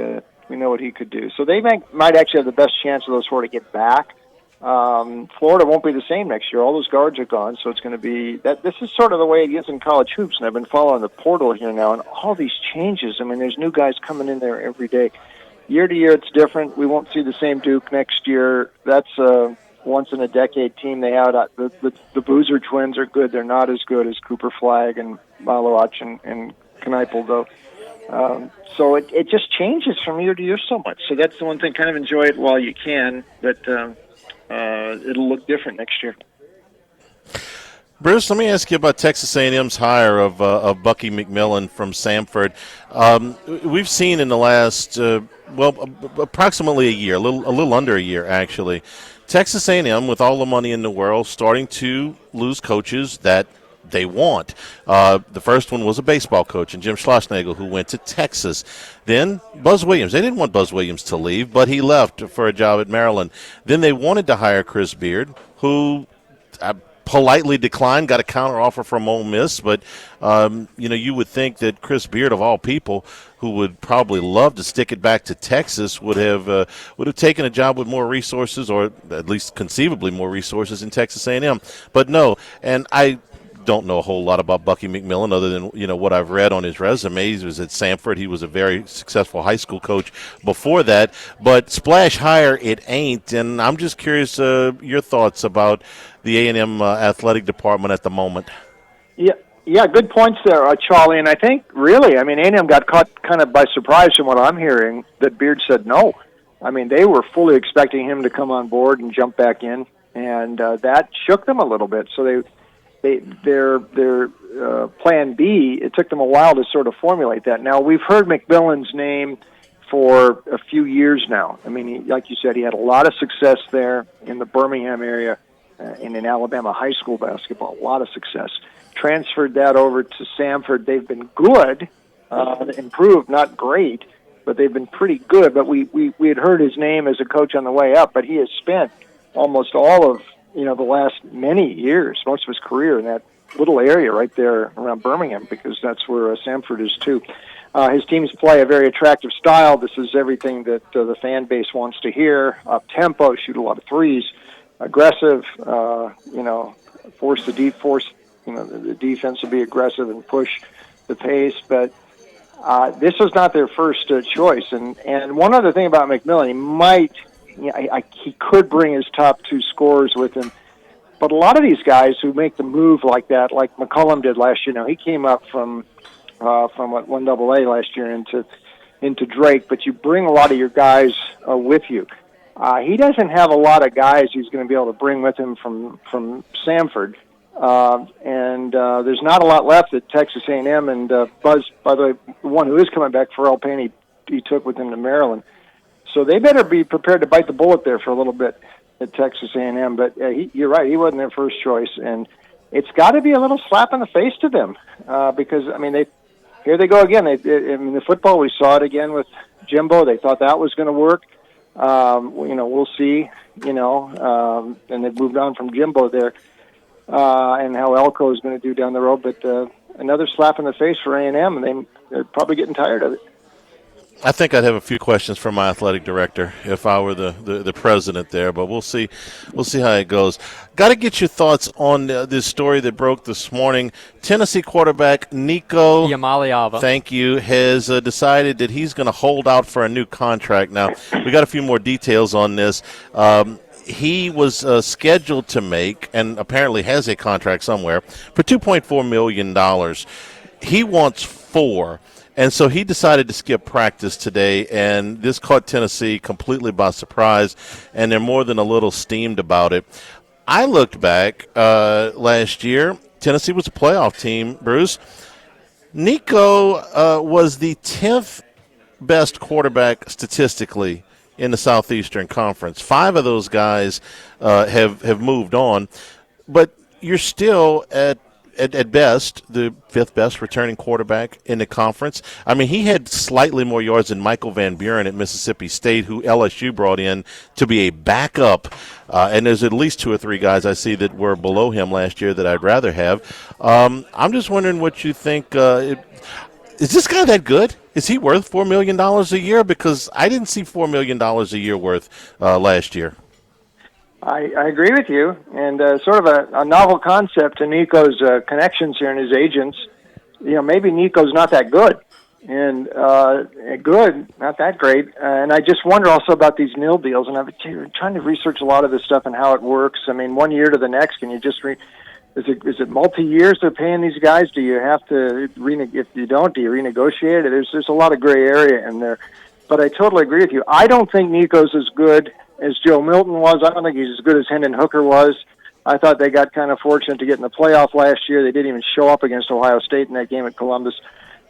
know what he could do. So they might actually have the best chance of those four to get back. Florida won't be the same next year. All those guards are gone, so it's going to be that. This is sort of the way it is in college hoops, and I've been following the portal here now, and all these changes. I mean, there's new guys coming in there every day. Year to year, it's different. We won't see the same Duke next year. That's a once-in-a-decade team they have. The Boozer twins are good. They're not as good as Cooper Flagg and Malowach and Kneipel, though. So it just changes from year to year so much. So that's the one thing. Kind of enjoy it while you can, but it'll look different next year. Bruce, let me ask you about Texas A&M's hire of Bucky McMillan from Samford. We've seen in the last, approximately a year, a little under a year actually, Texas A&M, with all the money in the world, starting to lose coaches that they want. The first one was a baseball coach, and Jim Schlossnagle, who went to Texas. Then Buzz Williams. They didn't want Buzz Williams to leave, but he left for a job at Maryland. Then they wanted to hire Chris Beard, who politely declined, got a counteroffer from Ole Miss. But, you would think that Chris Beard, of all people, who would probably love to stick it back to Texas, would have taken a job with more resources, or at least conceivably more resources in Texas A&M. But no, and I don't know a whole lot about Bucky McMillan other than what I've read on his resume. He was at Samford. He was a very successful high school coach before that. But splash hire it ain't. And I'm just curious your thoughts about the A&M athletic department at the moment. Yeah, good points there, Charlie. And I think really, A&M got caught kind of by surprise from what I'm hearing that Beard said no. I mean, they were fully expecting him to come on board and jump back in, and that shook them a little bit. So their plan B, it took them a while to sort of formulate that. Now, we've heard McMillan's name for a few years now. I mean, like you said, he had a lot of success there in the Birmingham area and in Alabama high school basketball, a lot of success. Transferred that over to Samford. They've been good, improved, not great, but they've been pretty good. But we had heard his name as a coach on the way up, but he has spent almost all of the last many years, most of his career in that little area right there around Birmingham, because that's where Samford is too. His teams play a very attractive style. This is everything that the fan base wants to hear. Up tempo, shoot a lot of threes, aggressive. Force the defense to be aggressive and push the pace. But this was not their first choice. And one other thing about McMillan, he could bring his top two scorers with him. But a lot of these guys who make the move like that, like McCollum did last year, he came up from 1AA last year into Drake, but you bring a lot of your guys with you. He doesn't have a lot of guys he's going to be able to bring with him from Samford. And there's not a lot left at Texas A&M. And Buzz, by the way, the one who is coming back, Pharrell Payne, he took with him to Maryland. So they better be prepared to bite the bullet there for a little bit at Texas A&M. But you're right, he wasn't their first choice. And it's got to be a little slap in the face to them because, here they go again. In the football, we saw it again with Jimbo. They thought that was going to work. We'll see, and they've moved on from Jimbo there and how Elko is going to do down the road. But another slap in the face for A&M, and they're probably getting tired of it. I think I'd have a few questions for my athletic director if I were the president there, but we'll see how it goes. Got to get your thoughts on this story that broke this morning. Tennessee quarterback Nico Iamaleava, thank you, has decided that he's going to hold out for a new contract. Now, we got a few more details on this. He was scheduled to make, and apparently has a contract somewhere, for $2.4 million. He wants $4 million. And so he decided to skip practice today, and this caught Tennessee completely by surprise, and they're more than a little steamed about it. I looked back last year, Tennessee was a playoff team, Bruce. Nico was the 10th best quarterback statistically in the Southeastern Conference. 5 of those guys have moved on, but you're still at best the 5th best returning quarterback in the conference. I mean, he had slightly more yards than Michael Van Buren at Mississippi State, who LSU brought in to be a backup. And there's at least 2 or 3 guys I see that were below him last year that I'd rather have. I'm just wondering what you think. Is this guy that good? Is he worth $4 million a year? Because I didn't see $4 million a year worth last year. I agree with you, and sort of a novel concept to Nico's connections here and his agents. You know, maybe Nico's not that good, and good, not that great. And I just wonder also about these nil deals, and I've been trying to research a lot of this stuff and how it works. I mean, one year to the next, can you just is it multi-years they're paying these guys? Do you have to if you don't, do you renegotiate it? There's a lot of gray area in there, but I totally agree with you. I don't think Nico's as good as Joe Milton was. I don't think he's as good as Hendon Hooker was. I thought they got kind of fortunate to get in the playoff last year. They didn't even show up against Ohio State in that game at Columbus.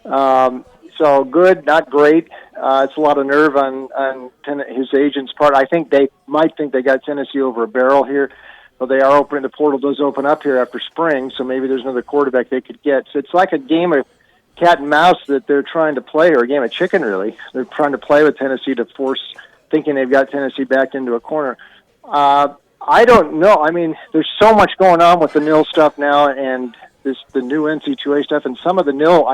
So good, not great. It's a lot of nerve on his agent's part. I think they might think they got Tennessee over a barrel here. But they are opening. The portal does open up here after spring, so maybe there's another quarterback they could get. So it's like a game of cat and mouse that they're trying to play, or a game of chicken, really. They're trying to play with Tennessee to force, thinking they've got Tennessee back into a corner. I don't know. I mean, there's so much going on with the nil stuff now, and the new NC2A stuff, and some of the nil.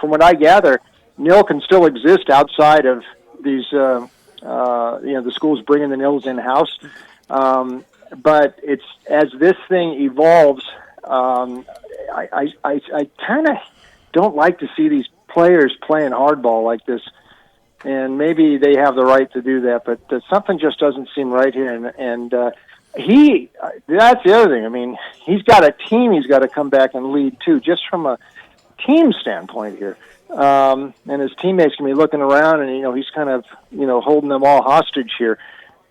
From what I gather, nil can still exist outside of these. The schools bringing the nils in house. But it's as this thing evolves, I kind of don't like to see these players playing hardball like this, and maybe they have the right to do that, but something just doesn't seem right here. And that's the other thing. I mean, he's got a team he's got to come back and lead too, just from a team standpoint here. And his teammates can be looking around, and he's kind of holding them all hostage here.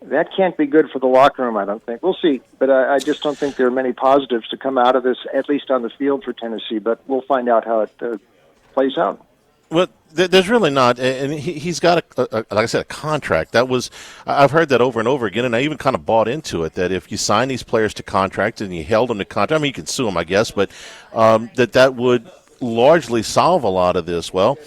That can't be good for the locker room, I don't think. We'll see. But I just don't think there are many positives to come out of this, at least on the field for Tennessee. But we'll find out how it plays out. Well, there's really not. And he's got, like I said, a contract. I've heard that over and over again, and I even kind of bought into it, that if you sign these players to contract and you held them to contract, I mean, you can sue them, I guess, but that would largely solve a lot of this. Well,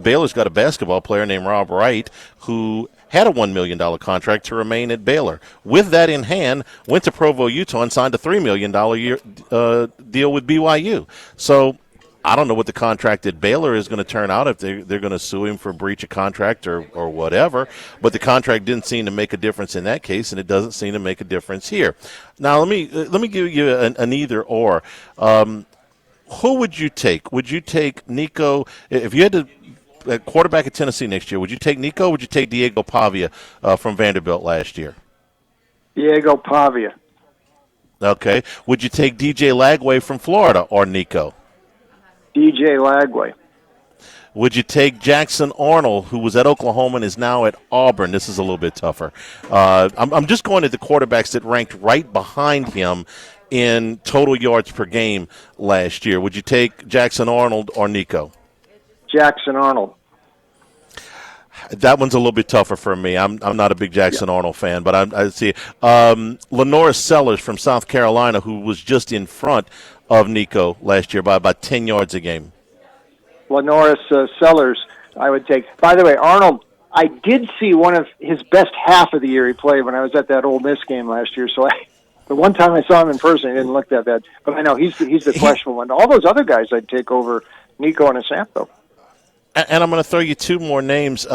Baylor's got a basketball player named Rob Wright who had a $1 million contract to remain at Baylor. With that in hand, went to Provo, Utah, and signed a $3 million deal with BYU. So I don't know what the contract at Baylor is going to turn out, if they're going to sue him for breach of contract or whatever. But the contract didn't seem to make a difference in that case, and it doesn't seem to make a difference here. Now, let me give you an either or. Who would you take? Would you take Nico if you had to? Quarterback at Tennessee next year, would you take Nico or would you take Diego Pavia from Vanderbilt last year? Diego Pavia. Okay. Would you take DJ Lagway from Florida or Nico? DJ Lagway. Would you take Jackson Arnold, who was at Oklahoma and is now at Auburn? This is a little bit tougher. I'm just going to the quarterbacks that ranked right behind him in total yards per game last year. Would you take Jackson Arnold or Nico? Jackson Arnold. That one's a little bit tougher for me. I'm not a big Jackson Arnold fan, but I see Lenoris Sellers from South Carolina, who was just in front of Nico last year by about 10 yards a game. Lenoris Sellers, I would take. By the way, Arnold, I did see one of his best half of the year he played when I was at that Ole Miss game last year. So the one time I saw him in person, he didn't look that bad. But I know he's the questionable one. All those other guys I'd take over Nico and Asanto. And I'm going to throw you 2 more names.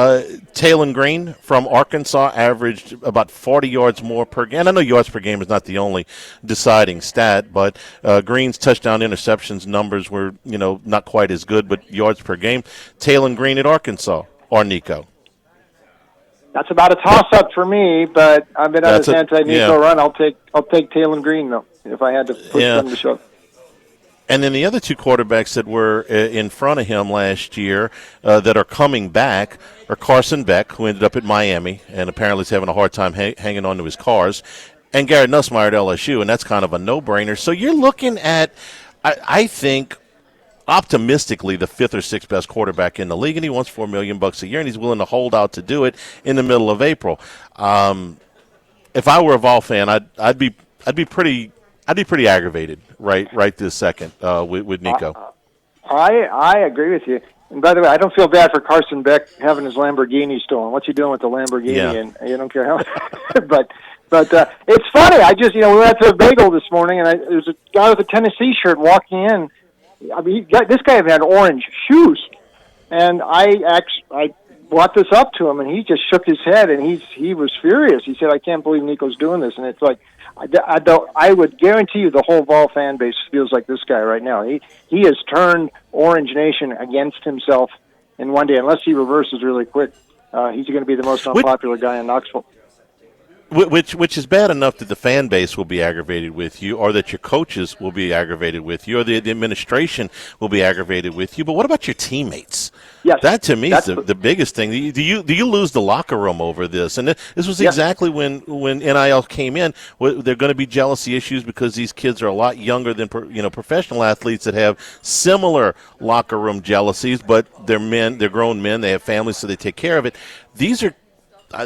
Talon Green from Arkansas averaged about 40 yards more per game. And I know yards per game is not the only deciding stat, but Green's touchdown interceptions numbers were, not quite as good, but yards per game. Talon Green at Arkansas or Nico? That's about a toss-up for me, but I've been on this anti-Nico run. I'll take Talon Green, though, if I had to put them to show. And then the other 2 quarterbacks that were in front of him last year that are coming back are Carson Beck, who ended up at Miami and apparently is having a hard time hanging on to his cars, and Garrett Nussmeier at LSU, and that's kind of a no-brainer. So you're looking at I think optimistically the 5th or 6th best quarterback in the league, and he wants $4 million a year, and he's willing to hold out to do it in the middle of April. If I were a Vol fan, I'd be pretty aggravated right this second with Nico. I agree with you. And by the way, I don't feel bad for Carson Beck having his Lamborghini stolen. What's he doing with the Lamborghini? Yeah. And you don't care how. but it's funny. I just we went to a bagel this morning, and there was a guy with a Tennessee shirt walking in. I mean, this guy had orange shoes, and I brought this up to him, and he just shook his head, and he was furious. He said, "I can't believe Nico's doing this," and it's like. I would guarantee you the whole Vol fan base feels like this guy right now. He has turned Orange Nation against himself in one day. Unless he reverses really quick, he's going to be the most unpopular guy in Knoxville. Which is bad enough that the fan base will be aggravated with you, or that your coaches will be aggravated with you, or the administration will be aggravated with you. But what about your teammates? Yes, that to me is the biggest thing. Do you lose the locker room over this? And this was exactly when NIL came in. There are going to be jealousy issues because these kids are a lot younger than professional athletes that have similar locker room jealousies. But they're grown men, they have families, so they take care of it. These are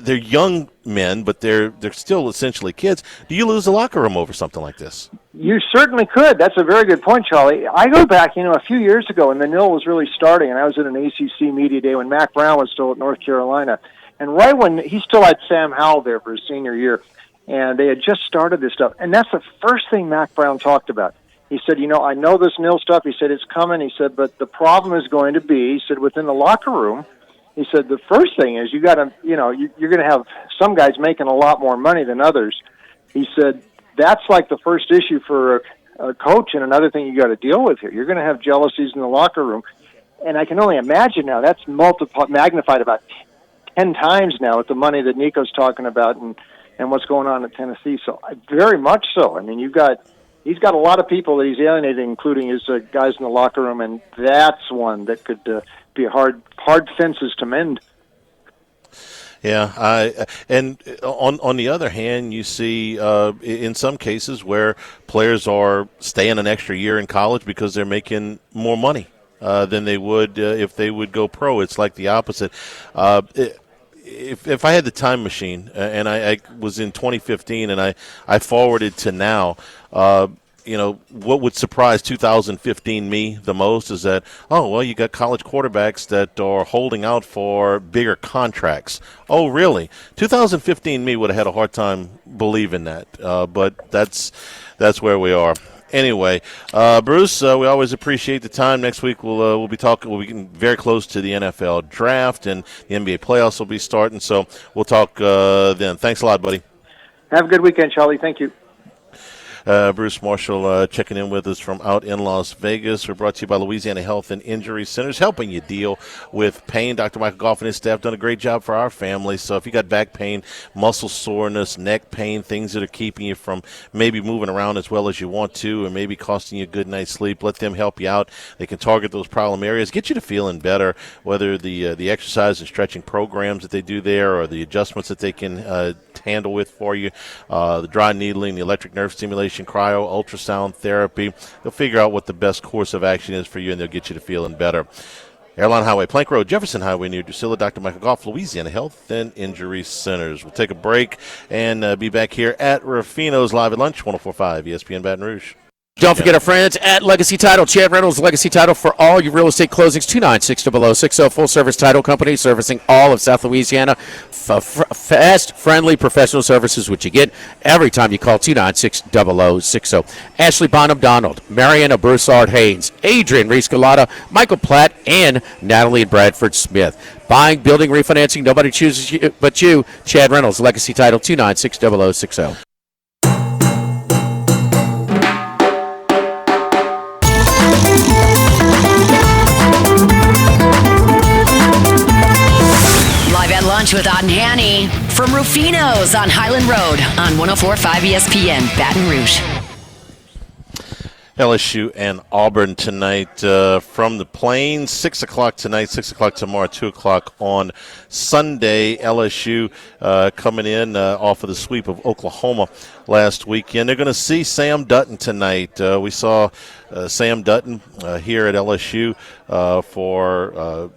they're young men, but they're still essentially kids. Do you lose the locker room over something like this? You certainly could. That's a very good point, Charlie. I go back, a few years ago when the NIL was really starting, and I was at an ACC media day when Mac Brown was still at North Carolina. And right when he still had Sam Howell there for his senior year, and they had just started this stuff. And that's the first thing Mac Brown talked about. He said, I know this NIL stuff. He said, it's coming. He said, but the problem is going to be, he said, within the locker room, he said, the first thing is you got to, you're going to have some guys making a lot more money than others. He said, that's like the first issue for a coach, and another thing you got to deal with here. You're going to have jealousies in the locker room. And I can only imagine now that's magnified about 10 times now with the money that Nico's talking about and what's going on at Tennessee. So very much so. I mean, he's got a lot of people that he's alienated, including his guys in the locker room, and that's one that could be hard fences to mend. Yeah, and on the other hand, you see in some cases where players are staying an extra year in college because they're making more money than they would if they would go pro. It's like the opposite. If I had the time machine and I was in 2015 and I forwarded to now, what would surprise 2015 me the most is that, you got college quarterbacks that are holding out for bigger contracts. Oh, really? 2015 me would have had a hard time believing that, but that's where we are. Anyway, Bruce, we always appreciate the time. Next week we'll be talking. We'll be getting very close to the NFL draft, and the NBA playoffs will be starting. So we'll talk then. Thanks a lot, buddy. Have a good weekend, Charlie. Thank you. Bruce Marshall checking in with us from out in Las Vegas. We're brought to you by Louisiana Health and Injury Centers, helping you deal with pain. Dr. Michael Goff and his staff done a great job for our family. So if you got back pain, muscle soreness, neck pain, things that are keeping you from maybe moving around as well as you want to, or maybe costing you a good night's sleep, let them help you out. They can target those problem areas, get you to feeling better, whether the exercise and stretching programs that they do there or the adjustments that they can handle with for you, the dry needling, the electric nerve stimulation, cryo, ultrasound therapy. They'll figure out what the best course of action is for you, and they'll get you to feeling better. Airline Highway, Plank Road, Jefferson Highway near Drusilla, Dr. Michael Goff, Louisiana Health and Injury Centers. We'll take a break and be back here at Ruffino's Live at Lunch, 104.5 ESPN Baton Rouge. Don't forget our friends at Legacy Title. Chad Reynolds, Legacy Title for all your real estate closings. 296-0060. Full-service title company servicing all of South Louisiana. Fast, friendly, professional services, which you get every time you call 296-0060. Ashley Bonham-Donald, Mariana Broussard-Haynes, Adrian Reese-Galata, Michael Platt, and Natalie and Bradford Smith. Buying, building, refinancing, nobody chooses you but you. Chad Reynolds, Legacy Title, 296-0060. Lunch with Odd and Hanny from Rufino's on Highland Road on 104.5 ESPN, Baton Rouge. LSU and Auburn tonight from the Plains. 6 o'clock tonight, 6 o'clock tomorrow, 2 o'clock on Sunday. LSU coming in off of the sweep of Oklahoma last weekend. They're going to see Sam Dutton tonight. We saw Sam Dutton here at LSU for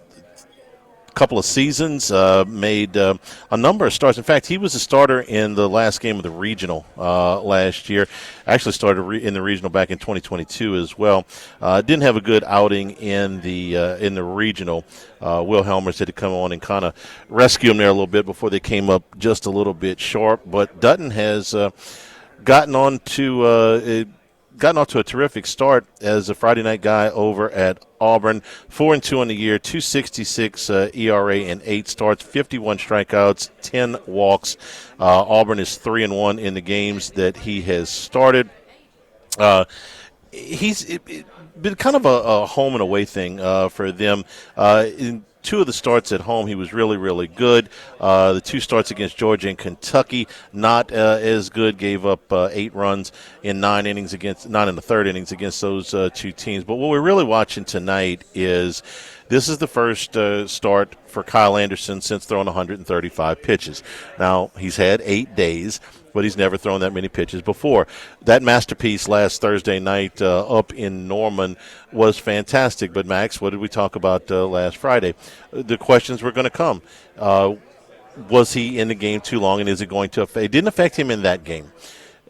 couple of seasons, made a number of starts. In fact, he was a starter in the last game of the regional last year. Actually started in the regional back in 2022 as well. Didn't have a good outing in the regional. Will Helmers had to come on and kind of rescue him there a little bit before they came up just a little bit short. But Dutton has gotten off to a terrific start as a Friday night guy over at Auburn. 4-2 on the year, 2.66 ERA in 8 starts, 51 strikeouts, 10 walks. Auburn is 3-1 in the games that he has started. He's been kind of a home and away thing for them. In 2 of the starts at home, he was really, really good. The 2 starts against Georgia and Kentucky, not as good. Gave up 8 runs in 9 innings not in the third innings against those 2 teams. But what we're really watching tonight is this is the first start for Kyle Anderson since throwing 135 pitches. Now, he's had 8 days, but he's never thrown that many pitches before. That masterpiece last Thursday night up in Norman was fantastic. But, Max, what did we talk about last Friday? The questions were going to come. Was he in the game too long, and is it going to affect? It didn't affect him in that game.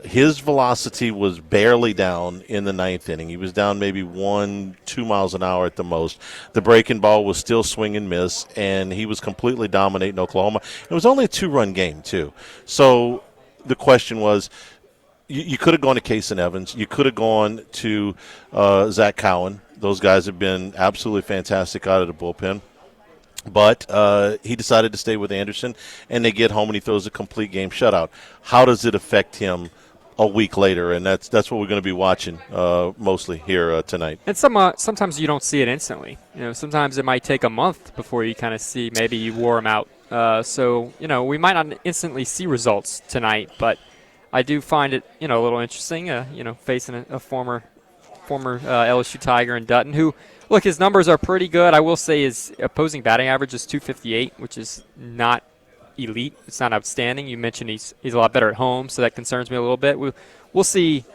His velocity was barely down in the 9th inning. He was down maybe 1-2 miles an hour at the most. The breaking ball was still swing and miss, and he was completely dominating Oklahoma. It was only a 2-run game, too. So the question was, you could have gone to Case and Evans. You could have gone to Zach Cowan. Those guys have been absolutely fantastic out of the bullpen. But he decided to stay with Anderson, and they get home, and he throws a complete game shutout. How does it affect him a week later? And that's what we're going to be watching mostly here tonight. And sometimes you don't see it instantly. Sometimes it might take a month before you kind of see maybe you wore him out. So we might not instantly see results tonight, but I do find it a little interesting. Facing a former LSU Tiger in Dutton, who. Look, his numbers are pretty good. I will say his opposing batting average is .258, which is not elite. It's not outstanding. You mentioned he's a lot better at home, so that concerns me a little bit. We'll see.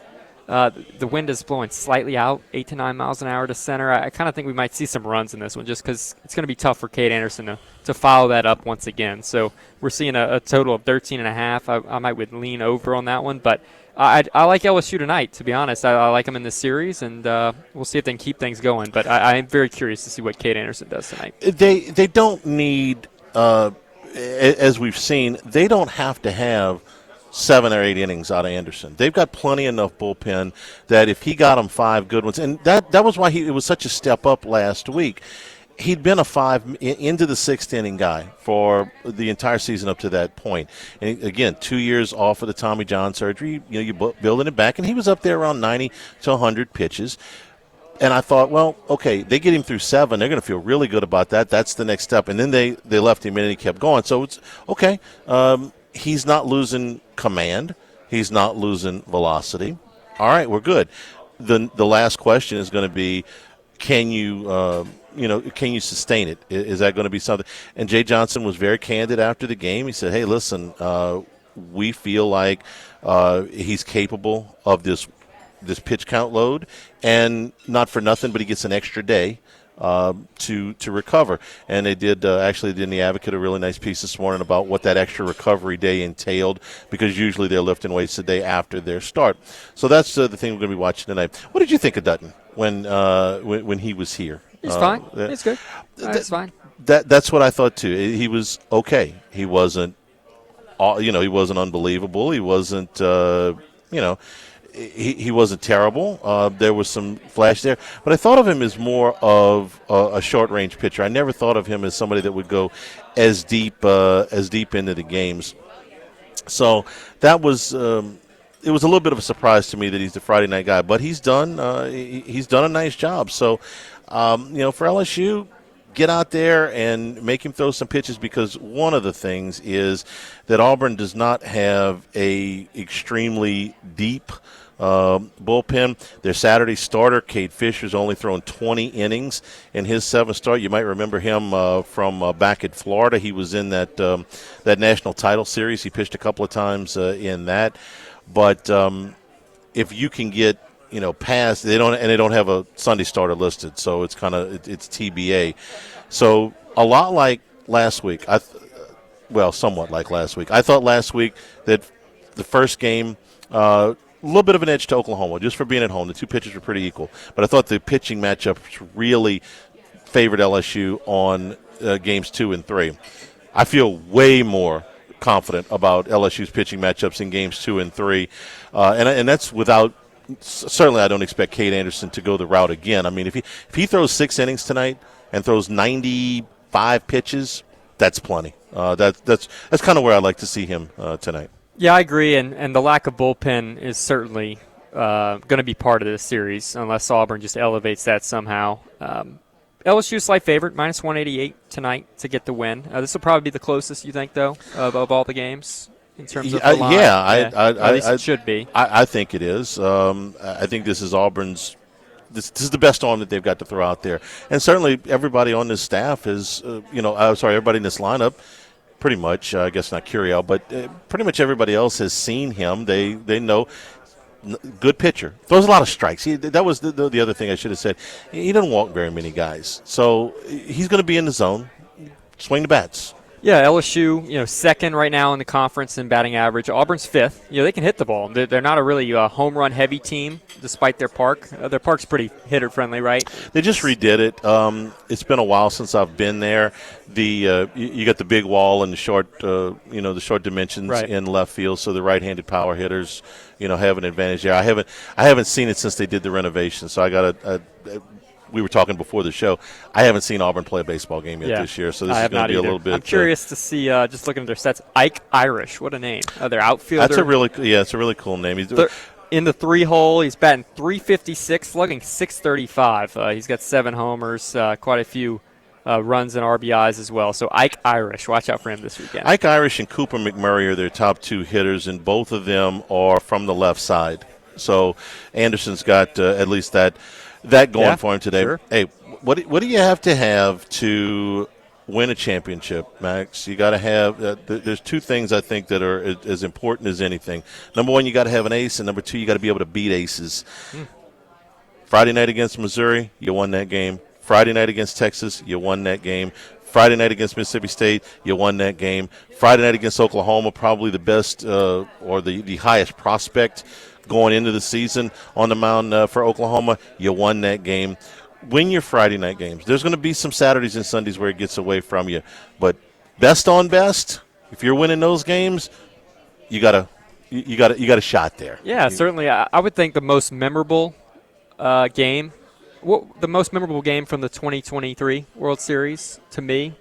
The wind is blowing slightly out, 8 to 9 miles an hour to center. I kind of think we might see some runs in this one just because it's going to be tough for Cade Anderson to follow that up once again. So we're seeing a total of 13.5. I might would lean over on that one, but I like LSU tonight, to be honest. I like them in this series, and we'll see if they can keep things going. But I am very curious to see what Cade Anderson does tonight. They don't need, as we've seen, they don't have to have 7 or 8 innings out of Anderson. They've got plenty enough bullpen that if he got them 5 good ones, and that was why it was such a step up last week. He'd been a 5 into the 6th inning guy for the entire season up to that point. And again, 2 years off of the Tommy John surgery, you're building it back, and he was up there around 90 to 100 pitches. And I thought, well, okay, they get him through 7. They're going to feel really good about that. That's the next step. And then they left him in, and he kept going. So it's okay. He's not losing command. He's not losing velocity. All right, we're good. The last question is going to be, can you sustain it? Is that going to be something? And Jay Johnson was very candid after the game. He said, hey, listen, we feel like he's capable of this pitch count load, and not for nothing, but he gets an extra day to recover. And they did in the Advocate a really nice piece this morning about what that extra recovery day entailed, because usually they're lifting weights the day after their start. So that's the thing we're going to be watching tonight. What did you think of Dutton when he was here? He's fine. He's good. It's fine. That's what I thought too. He was okay. He wasn't, he wasn't unbelievable. He wasn't, he wasn't terrible. There was some flash there, but I thought of him as more of a short-range pitcher. I never thought of him as somebody that would go as deep into the games. So that was. It was a little bit of a surprise to me that he's the Friday night guy, but he's done a nice job. So, for LSU, get out there and make him throw some pitches, because one of the things is that Auburn does not have a extremely deep bullpen. Their Saturday starter, Cade Fisher's only thrown 20 innings in his 7th start. You might remember him from back at Florida. He was in that national title series. He pitched a couple of times in that. But if you can get past, they don't have a Sunday starter listed, so it's it's TBA. So a lot like last week. Somewhat like last week. I thought last week that the first game, a little bit of an edge to Oklahoma just for being at home. The two pitchers were pretty equal, but I thought the pitching matchups really favored LSU on games 2 and 3. I feel way more confident about LSU's pitching matchups in games 2 and 3, and that's without. Certainly, I don't expect Cade Anderson to go the route again. I mean, if he throws 6 innings tonight and throws 95 pitches, that's plenty. That's kind of where I'd like to see him tonight. Yeah, I agree, and the lack of bullpen is certainly going to be part of this series unless Auburn just elevates that somehow. LSU slight favorite, minus 188 tonight to get the win. This will probably be the closest, you think, though, of all the games in terms of the line? At least it should be. I think it is. I think this is Auburn's. This is the best arm that they've got to throw out there, and certainly everybody on this staff is, everybody in this lineup, pretty much. I guess not Curiel, but pretty much everybody else has seen him. They know. Good pitcher. Throws a lot of strikes. That was the other thing I should have said. He doesn't walk very many guys, so he's going to be in the zone. Swing the bats. Yeah, LSU, second right now in the conference in batting average. Auburn's 5th. They can hit the ball. They're not a really home run heavy team, despite their park. Their park's pretty hitter friendly, right? They just redid it. It's been a while since I've been there. You got the big wall and the short, the short dimensions in left field, so the right-handed power hitters, have an advantage there. I haven't seen it since they did the renovation, so I got we were talking before the show. I haven't seen Auburn play a baseball game yet this year, so this is going to be a little bit. I'm curious to see, just looking at their stats, Ike Irish. What a name. Their outfielder. It's a really cool name. He's in the 3-hole. He's batting .356, slugging .635. He's got 7 homers, quite a few runs and RBIs as well. So Ike Irish, watch out for him this weekend. Ike Irish and Cooper McMurray are their top 2 hitters, and both of them are from the left side. So Anderson's got at least that going for him today. Sure. Hey, what do you have to win a championship, Max? You got to have there's 2 things I think that are as important as anything. Number 1, you got to have an ace, and number 2, you got to be able to beat aces. Friday night against Missouri, you won that game. Friday night against Texas, you won that game. Friday night against Mississippi State, you won that game. Friday night against Oklahoma, probably the best or the highest prospect going into the season on the mound for Oklahoma, you won that game. Win your Friday night games. There's going to be some Saturdays and Sundays where it gets away from you, but best on best, if you're winning those games, you got a shot there. Yeah, certainly. I would think the most memorable game, the most memorable game from the 2023 World Series to me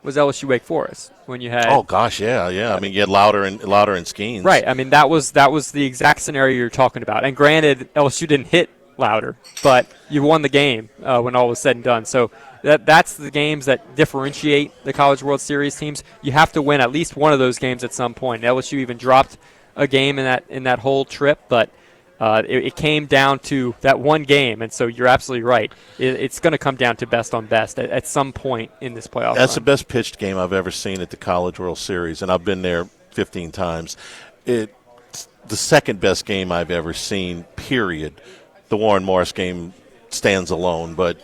was LSU Wake Forest when you had. Oh gosh, yeah. I mean, you had Louder and Skeens. Right. I mean, that was the exact scenario you're talking about. And granted, LSU didn't hit Louder, but you won the game when all was said and done. So that's the games that differentiate the College World Series teams. You have to win at least one of those games at some point. LSU even dropped a game in that whole trip, but it came down to that one game, and so you're absolutely right. It's going to come down to best on best at some point in this playoff. That's the best pitched game I've ever seen at the College World Series, and I've been there 15 times. It's the second best game I've ever seen, period. The Warren Morris game stands alone, but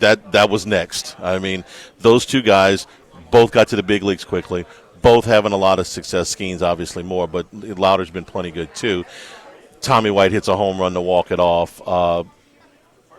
that was next. I mean, those 2 guys both got to the big leagues quickly, both having a lot of success. Skeens obviously more, but Louder's been plenty good too. Tommy White hits a home run to walk it off.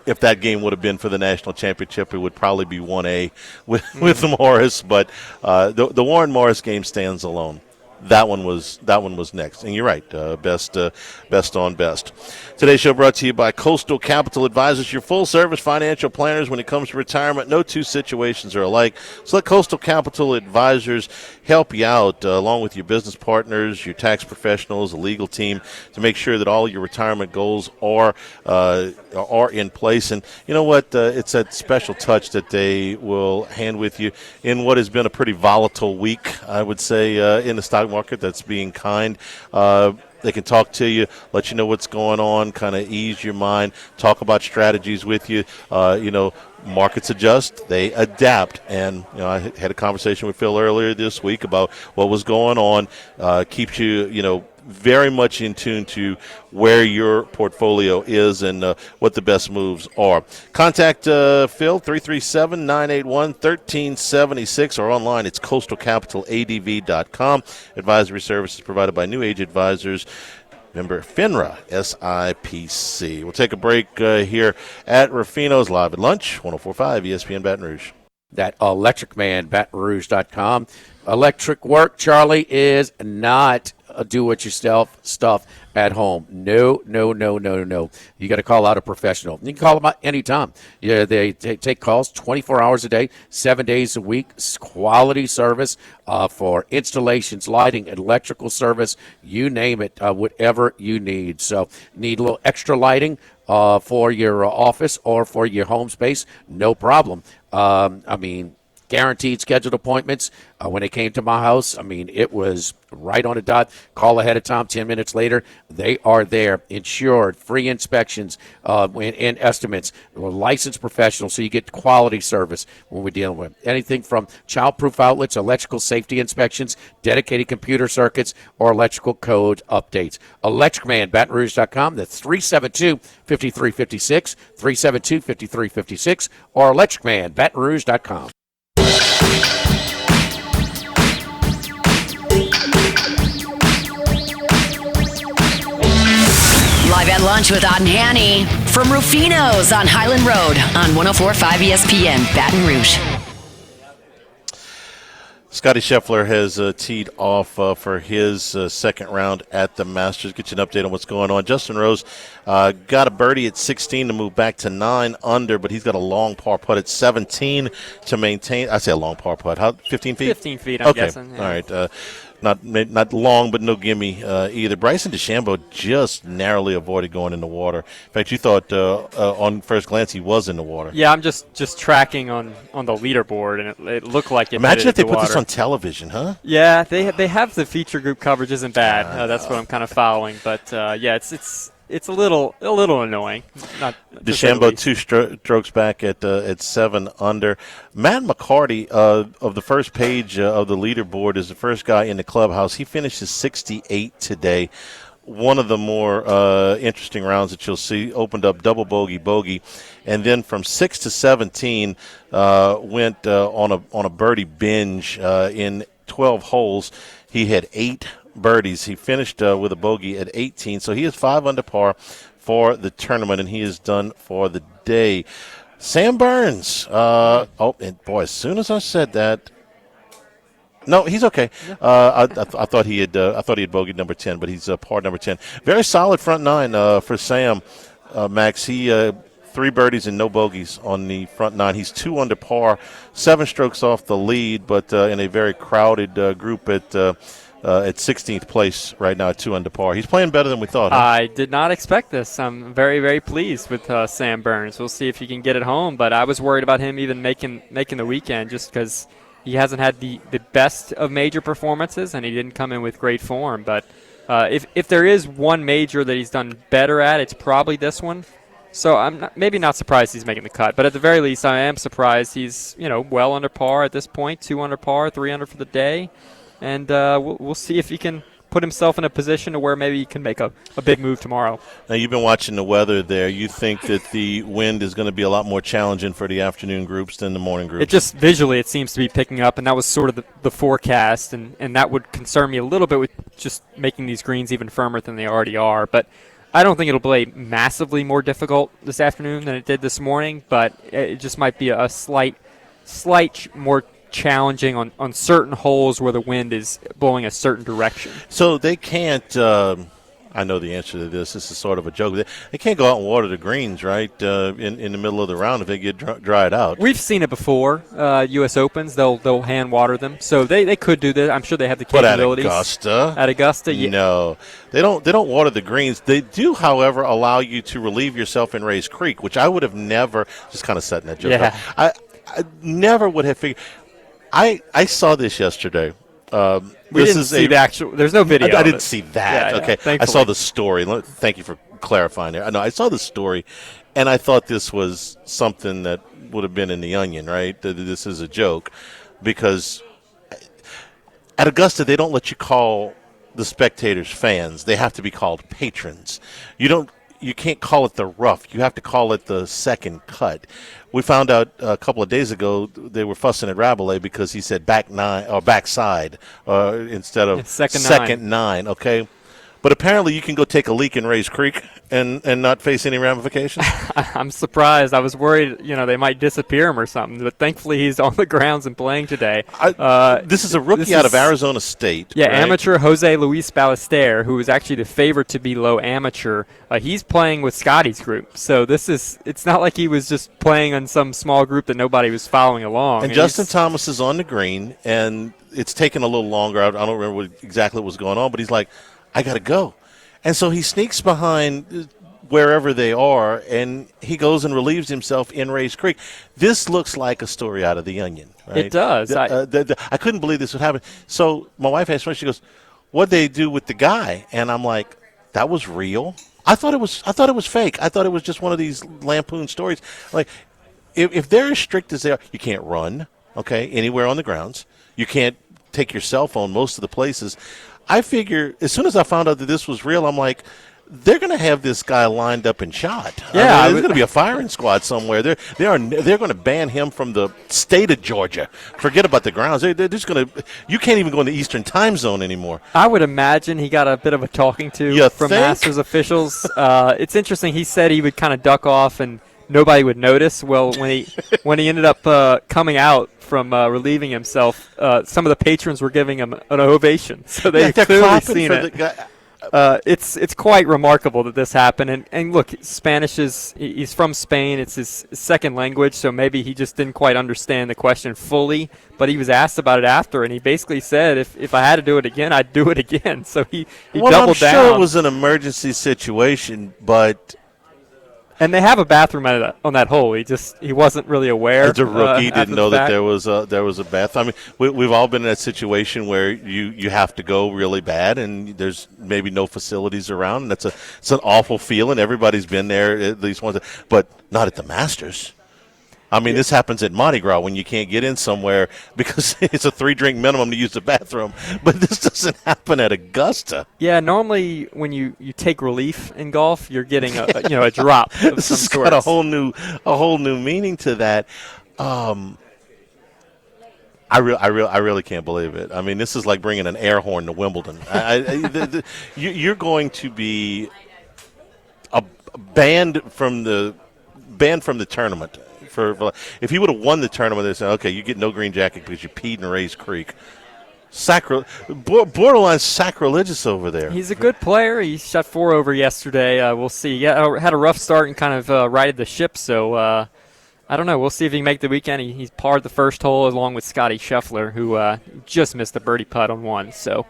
If that game would have been for the national championship, it would probably be 1A with Morris. But the Warren Morris game stands alone. That one was next. And you're right, best on best. Today's show brought to you by Coastal Capital Advisors, your full-service financial planners when it comes to retirement. No 2 situations are alike. So let Coastal Capital Advisors help you out, along with your business partners, your tax professionals, a legal team, to make sure that all your retirement goals are in place. And you know what? It's that special touch that they will hand with you in what has been a pretty volatile week, I would say, in the stock market. That's being kind. They can talk to you, let you know what's going on, kind of ease your mind, talk about strategies with you. Markets adjust, they adapt. And, I had a conversation with Phil earlier this week about what was going on. Keeps you, very much in tune to where your portfolio is and what the best moves are. Contact Phil, 337-981-1376, or online it's coastalcapitaladv.com. Advisory services provided by New Age Advisors. Member FINRA, SIPC. We'll take a break here at Ruffino's Live at Lunch, 104.5 ESPN Baton Rouge. That Electric Man, BatonRouge.com. Electric work, Charlie, is not do-it-yourself stuff at home. No. You got to call out a professional. You can call them out anytime. Yeah, they take calls 24 hours a day, 7 days a week. Quality service for installations, lighting, electrical service, you name it, whatever you need. So need a little extra lighting for your office or for your home space, no problem. Guaranteed scheduled appointments. When it came to my house, it was right on the dot. Call ahead of time, 10 minutes later, they are there. Insured, free inspections, and estimates. We're licensed professionals, so you get quality service when we're dealing with anything from child-proof outlets, electrical safety inspections, dedicated computer circuits, or electrical code updates. Electric Man, BatonRouge.com. That's 372-5356, 372-5356, or Electric Man, BatonRouge.com. Live at Lunch with Ott and Hanny from Rufino's on Highland Road on 104.5 ESPN, Baton Rouge. Scotty Scheffler has teed off for his second round at the Masters. Get you an update on what's going on. Justin Rose got a birdie at 16 to move back to 9 under, but he's got a long par putt at 17 to maintain. I say a long par putt. How, 15 feet? 15 feet, I'm guessing. Yeah. All right. Not long, but no gimme either. Bryson DeChambeau just narrowly avoided going in the water. In fact, you thought on first glance he was in the water. Yeah, I'm just tracking on the leaderboard, and it looked like it. Imagine if they put water. this on television, huh? Yeah, they have the feature group coverage isn't bad. That's what I'm kind of following, but it's a little annoying. DeChambeau 2 strokes back at 7 under. Matt McCarty of the first page of the leaderboard is the first guy in the clubhouse. He finishes 68 today. One of the more interesting rounds that you'll see. Opened up double bogey, and then from 6 to 17 went on a birdie binge in 12 holes. He had 8 birdies. He finished with a bogey at 18, so he is 5 under par for the tournament, and he is done for the day. Sam Burns. And boy, as soon as I said that, no, he's okay. I thought he had bogeyed number 10, but he's par number 10. Very solid front 9 for Sam. Max, he 3 birdies and no bogeys on the front 9. He's 2 under par, 7 strokes off the lead, but in a very crowded group at 16th place right now at 2 under par. He's playing better than we thought. Huh? I did not expect this. I'm very, very pleased with Sam Burns. We'll see if he can get it home, but I was worried about him even making the weekend just because he hasn't had the best of major performances and he didn't come in with great form. But if there is one major that he's done better at, it's probably this one. So I'm maybe not surprised he's making the cut, but at the very least I am surprised he's well under par at this point, 2 under par, 3 under for the day. And we'll see if he can put himself in a position to where maybe he can make a big move tomorrow. Now, you've been watching the weather there. You think that the wind is going to be a lot more challenging for the afternoon groups than the morning groups? It just visually it seems to be picking up, and that was sort of the forecast, and that would concern me a little bit with just making these greens even firmer than they already are. But I don't think it'll play massively more difficult this afternoon than it did this morning, but it just might be a slight more challenging on certain holes where the wind is blowing a certain direction. So they can't I know the answer to this. This is sort of a joke. They can't go out and water the greens, right, in the middle of the round if they get dried out. We've seen it before. U.S. Opens, they'll hand water them. So they could do that. I'm sure they have the capabilities. But at Augusta? At Augusta, yeah. No. They don't water the greens. They do, however, allow you to relieve yourself in Rays Creek, which I would have never – just kind of setting that joke up. I never would have figured – I saw this yesterday. We didn't see the actual. There's no video. I didn't see that. Yeah, okay, thankfully. I saw the story. Thank you for clarifying there. No, I saw the story, and I thought this was something that would have been in the Onion, right? This is a joke, because at Augusta they don't let you call the spectators fans. They have to be called patrons. You can't call it the rough. You have to call it the second cut. We found out a couple of days ago they were fussing at Rabelais because he said back nine or backside instead of second nine. Okay, but apparently you can go take a leak in Rays Creek and not face any ramifications. I'm surprised. I was worried, they might disappear him or something. But thankfully, he's on the grounds and playing today. This is a rookie out of Arizona State. Yeah, right? Amateur Jose Luis Ballester, who is actually the favorite to be low amateur. He's playing with Scotty's group. So it's not like he was just playing on some small group that nobody was following along. And Justin Thomas is on the green, and it's taken a little longer. I don't remember exactly what was going on, but he's like, I got to go. And so he sneaks behind wherever they are, and he goes and relieves himself in Rays Creek. This looks like a story out of The Onion. Right? It does. I couldn't believe this would happen. So my wife asked me, she goes, what'd they do with the guy? And I'm like, that was real? I thought it was fake. I thought it was just one of these lampoon stories. Like, if they're as strict as they are, you can't run, okay, anywhere on the grounds. You can't take your cell phone most of the places. I figure as soon as I found out that this was real, I'm like, they're going to have this guy lined up and shot. Yeah, there's going to be a firing squad somewhere. They're going to ban him from the state of Georgia. Forget about the grounds. They're just going to. You can't even go in the Eastern Time Zone anymore. I would imagine he got a bit of a talking to from Masters officials. It's interesting. He said he would kind of duck off and nobody would notice. Well, when he ended up coming out from relieving himself, some of the patrons were giving him an ovation. So they've clearly seen it. It's quite remarkable that this happened. And look, Spanish he's from Spain. It's his second language, so maybe he just didn't quite understand the question fully. But he was asked about it after, and he basically said, if I had to do it again, I'd do it again. So he doubled down. I'm sure it was an emergency situation, but... And they have a bathroom on that hole. He wasn't really aware. As a rookie, didn't know that there was a bath. I mean, we've all been in that situation where you have to go really bad, and there's maybe no facilities around, and it's an awful feeling. Everybody's been there at least once, but not at the Masters. I mean, this happens at Mardi Gras when you can't get in somewhere because it's a 3-drink minimum to use the bathroom. But this doesn't happen at Augusta. Yeah, normally when you take relief in golf, you're getting a drop. This has got a whole new meaning to that. I really can't believe it. I mean, this is like bringing an air horn to Wimbledon. You're going to be banned from the tournament. If he would have won the tournament, they said, okay, you get no green jacket because you peed in Rays Creek. Borderline sacrilegious over there. He's a good player. He shot 4 over yesterday. We'll see. Yeah, had a rough start and kind of righted the ship. So I don't know. We'll see if he can make the weekend. He's parred the first hole along with Scotty Scheffler, who just missed a birdie putt on one. So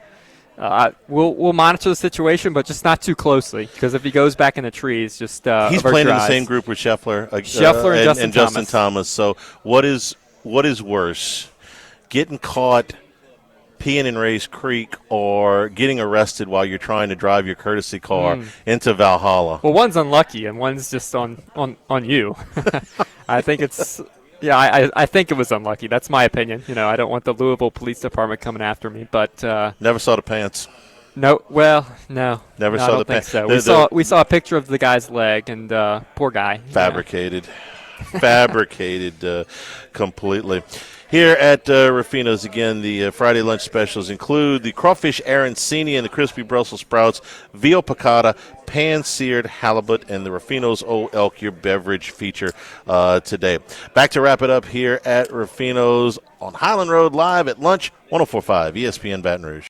we'll monitor the situation, but just not too closely, because if he goes back in the trees, just he's playing in the same group with Scheffler, and Justin Thomas. So what is worse, getting caught peeing in Rays Creek or getting arrested while you're trying to drive your courtesy car into Valhalla? Well, one's unlucky and one's just on you. I think it's. Yeah, I think it was unlucky. That's my opinion. I don't want the Louisville Police Department coming after me, but never saw the pants. No, well, no. Never saw the pants. So. We saw a picture of the guy's leg, and poor guy. Fabricated completely. Here at Ruffino's, again, the Friday lunch specials include the crawfish arancini and the crispy Brussels sprouts, veal piccata, pan-seared halibut, and the Ruffino's Old Elk, your beverage feature today. Back to wrap it up here at Ruffino's on Highland Road, live at lunch, 104.5 ESPN Baton Rouge.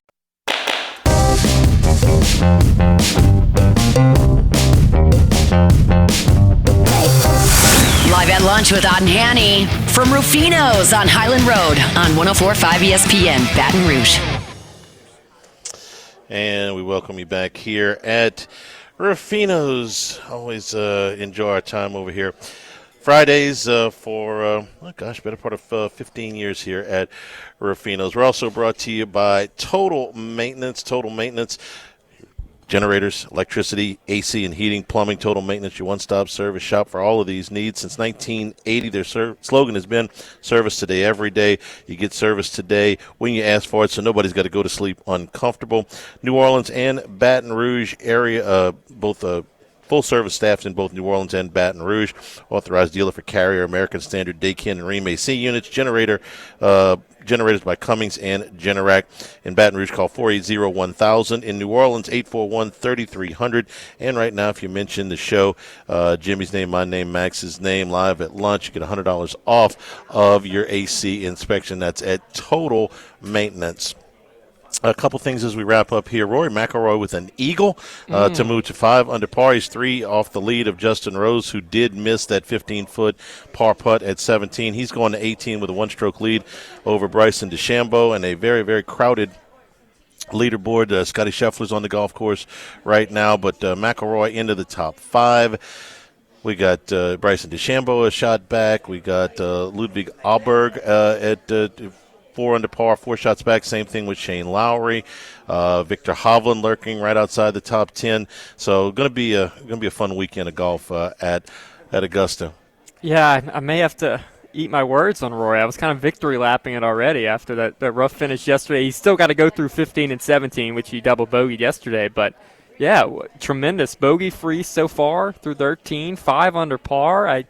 Live at lunch with Odd and Hanny from Rufino's on Highland Road on 104.5 ESPN Baton Rouge. And we welcome you back here at Rufino's. Always enjoy our time over here. Fridays for, better part of 15 years here at Ruffino's. We're also brought to you by Total Maintenance. Total Maintenance. Generators, electricity, AC and heating, plumbing, Total Maintenance, your one-stop service shop for all of these needs. Since 1980, their slogan has been service today, every day. You get service today when you ask for it, so nobody's got to go to sleep uncomfortable. New Orleans and Baton Rouge area, both full-service staffs in both New Orleans and Baton Rouge. Authorized dealer for Carrier, American Standard, Daikin, and Rheem AC units. Generators by Cummings and Generac. In Baton Rouge, call 480-1000. In New Orleans, 841-3300. And right now, if you mention the show, Jimmy's name, my name, Max's name, live at lunch, you get $100 off of your AC inspection. That's at Total Maintenance. A couple things as we wrap up here. Rory McIlroy with an eagle to move to 5 under par. He's 3 off the lead of Justin Rose, who did miss that 15-foot par putt at 17. He's going to 18 with a one-stroke lead over Bryson DeChambeau, and a very, very crowded leaderboard. Scotty Scheffler's on the golf course right now, but McIlroy into the top 5. We got Bryson DeChambeau a shot back. We got Ludwig Aberg at 4 under par, 4 shots back. Same thing with Shane Lowry, Victor Hovland lurking right outside the top 10. So going to be a fun weekend of golf at Augusta. Yeah, I may have to eat my words on Rory. I was kind of victory lapping it already after that rough finish yesterday. He's still got to go through 15 and 17, which he double bogeyed yesterday. But yeah, tremendous bogey free so far through 13, 5 under par.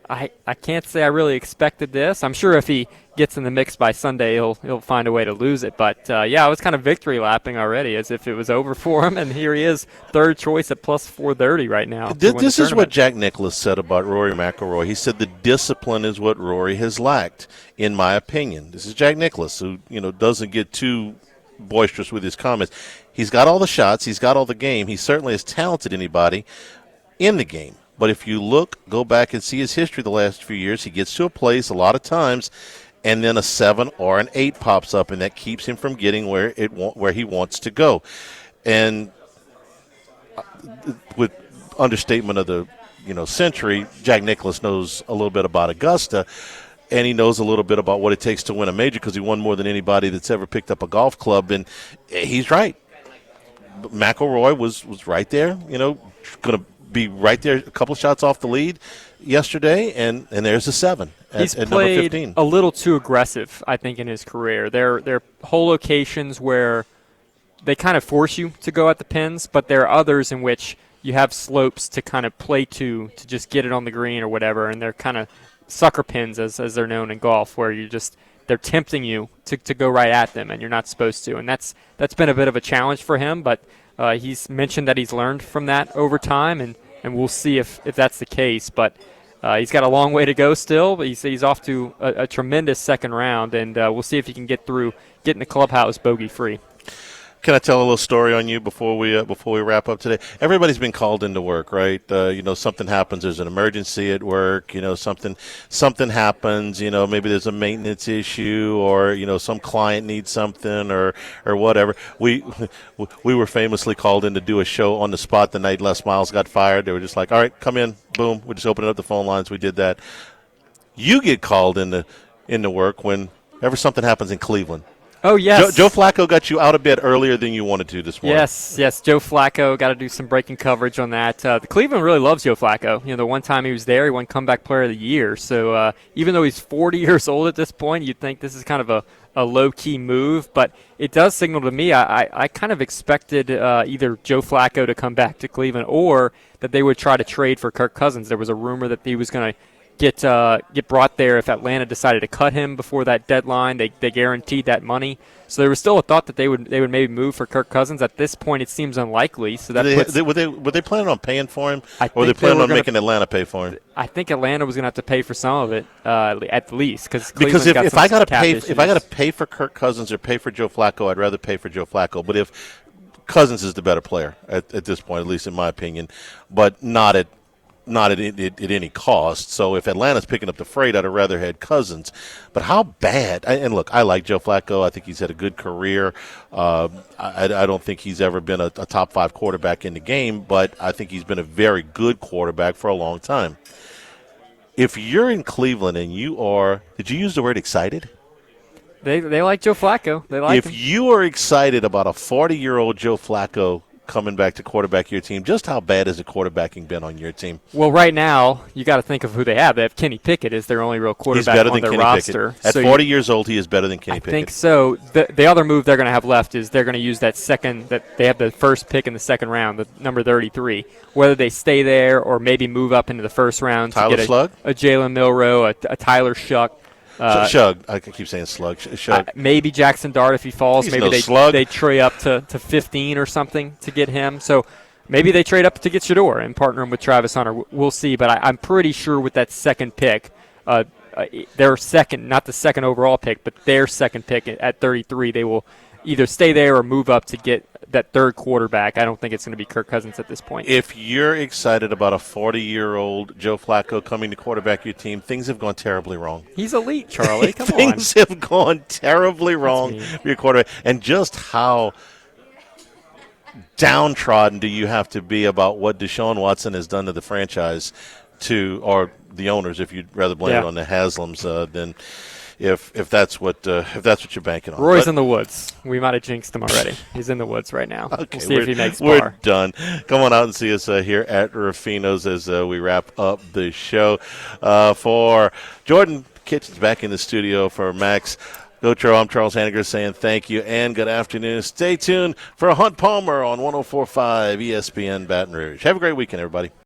I can't say I really expected this. I'm sure if he gets in the mix by Sunday, he'll find a way to lose it. But, I was kind of victory lapping already as if it was over for him, and here he is, third choice at plus 430 right now. This is what Jack Nicklaus said about Rory McIlroy. He said the discipline is what Rory has lacked, in my opinion. This is Jack Nicklaus, who doesn't get too boisterous with his comments. He's got all the shots. He's got all the game. He certainly has talented anybody in the game. But if you go back and see his history the last few years, he gets to a place a lot of times, and then a 7 or an 8 pops up, and that keeps him from getting where he wants to go. And with understatement of the century, Jack Nicklaus knows a little bit about Augusta, and he knows a little bit about what it takes to win a major because he won more than anybody that's ever picked up a golf club, and he's right. McIlroy was right there, going to be right there, a couple shots off the lead yesterday, and there's a 7 He's at played number 15. A little too aggressive, I think, in his career. There are hole locations where they kind of force you to go at the pins, but there are others in which you have slopes to kind of play to just get it on the green or whatever, and they're kind of sucker pins, as they're known in golf, where they're tempting you to go right at them, and you're not supposed to. And that's been a bit of a challenge for him, but he's mentioned that he's learned from that over time, and we'll see if that's the case. But he's got a long way to go still, but he's off to a tremendous second round, and we'll see if he can get in the clubhouse bogey-free. Can I tell a little story on you before we wrap up today? Everybody's been called into work, right? Something happens. There's an emergency at work. Something happens. Maybe there's a maintenance issue, or some client needs something, or whatever. We were famously called in to do a show on the spot the night Les Miles got fired. They were just like, "All right, come in, boom." We just opened up the phone lines. We did that. You get called into work whenever something happens in Cleveland. Oh, yes. Joe Flacco got you out of bed earlier than you wanted to this morning. Yes. Joe Flacco, got to do some breaking coverage on that. The Cleveland really loves Joe Flacco. The one time he was there, he won Comeback Player of the Year. So even though he's 40 years old at this point, you'd think this is kind of a low-key move. But it does signal to me, I kind of expected either Joe Flacco to come back to Cleveland or that they would try to trade for Kirk Cousins. There was a rumor that he was going to get brought there if Atlanta decided to cut him before that deadline. They guaranteed that money. So there was still a thought that they would maybe move for Kirk Cousins. At this point, it seems unlikely. So that were they planning on paying for him, or were they planning on making Atlanta pay for him? I think Atlanta was going to have to pay for some of it at least because if I got to pay for Kirk Cousins or pay for Joe Flacco, I'd rather pay for Joe Flacco. But if Cousins is the better player at this point, at least in my opinion, but not at any cost. So if Atlanta's picking up the freight, I'd have rather had Cousins. But how bad? And look, I like Joe Flacco. I think he's had a good career. I don't think he's ever been a top 5 quarterback in the game, but I think he's been a very good quarterback for a long time. if you're in Cleveland and you are, did you use the word excited? They like Joe Flacco. They like him. If you are excited about a 40-year-old Joe Flacco coming back to quarterback your team, just how bad has the quarterbacking been on your team? Well, right now, you got to think of who they have. They have Kenny Pickett as their only real quarterback on their roster. At 40 years old, he is better than Kenny Pickett. I think so. The other move they're going to have left is they're going to use that they have the first pick in the second round, the number 33. Whether they stay there or maybe move up into the first round Tyler to get Slug? a Jalen Milroe, a Tyler Shuck. Shug. I keep saying Slug. Shug. Maybe Jackson Dart if he falls. He's maybe they trade up to 15 or something to get him. So maybe they trade up to get Shador and partner him with Travis Hunter. We'll see. But I'm pretty sure with that second pick, their second, not the second overall pick, but their second pick at 33, they will either stay there or move up to get that third quarterback. I don't think it's going to be Kirk Cousins at this point. If you're excited about a 40-year-old Joe Flacco coming to quarterback your team, things have gone terribly wrong. He's elite, Charlie. Come on. Things have gone terribly wrong for your quarterback. And just how downtrodden do you have to be about what Deshaun Watson has done to the franchise or the owners, if you'd rather blame it on the Haslams, than if that's what you're banking on. Roy's in the woods. We might have jinxed him already. He's in the woods right now. Okay, we'll see if he makes par. We're done. Come on out and see us here at Ruffino's as we wrap up the show. For Jordan Kitchens back in the studio, for Max Gotro, I'm Charles Hanniger saying thank you and good afternoon. Stay tuned for Hunt Palmer on 104.5 ESPN Baton Rouge. Have a great weekend, everybody.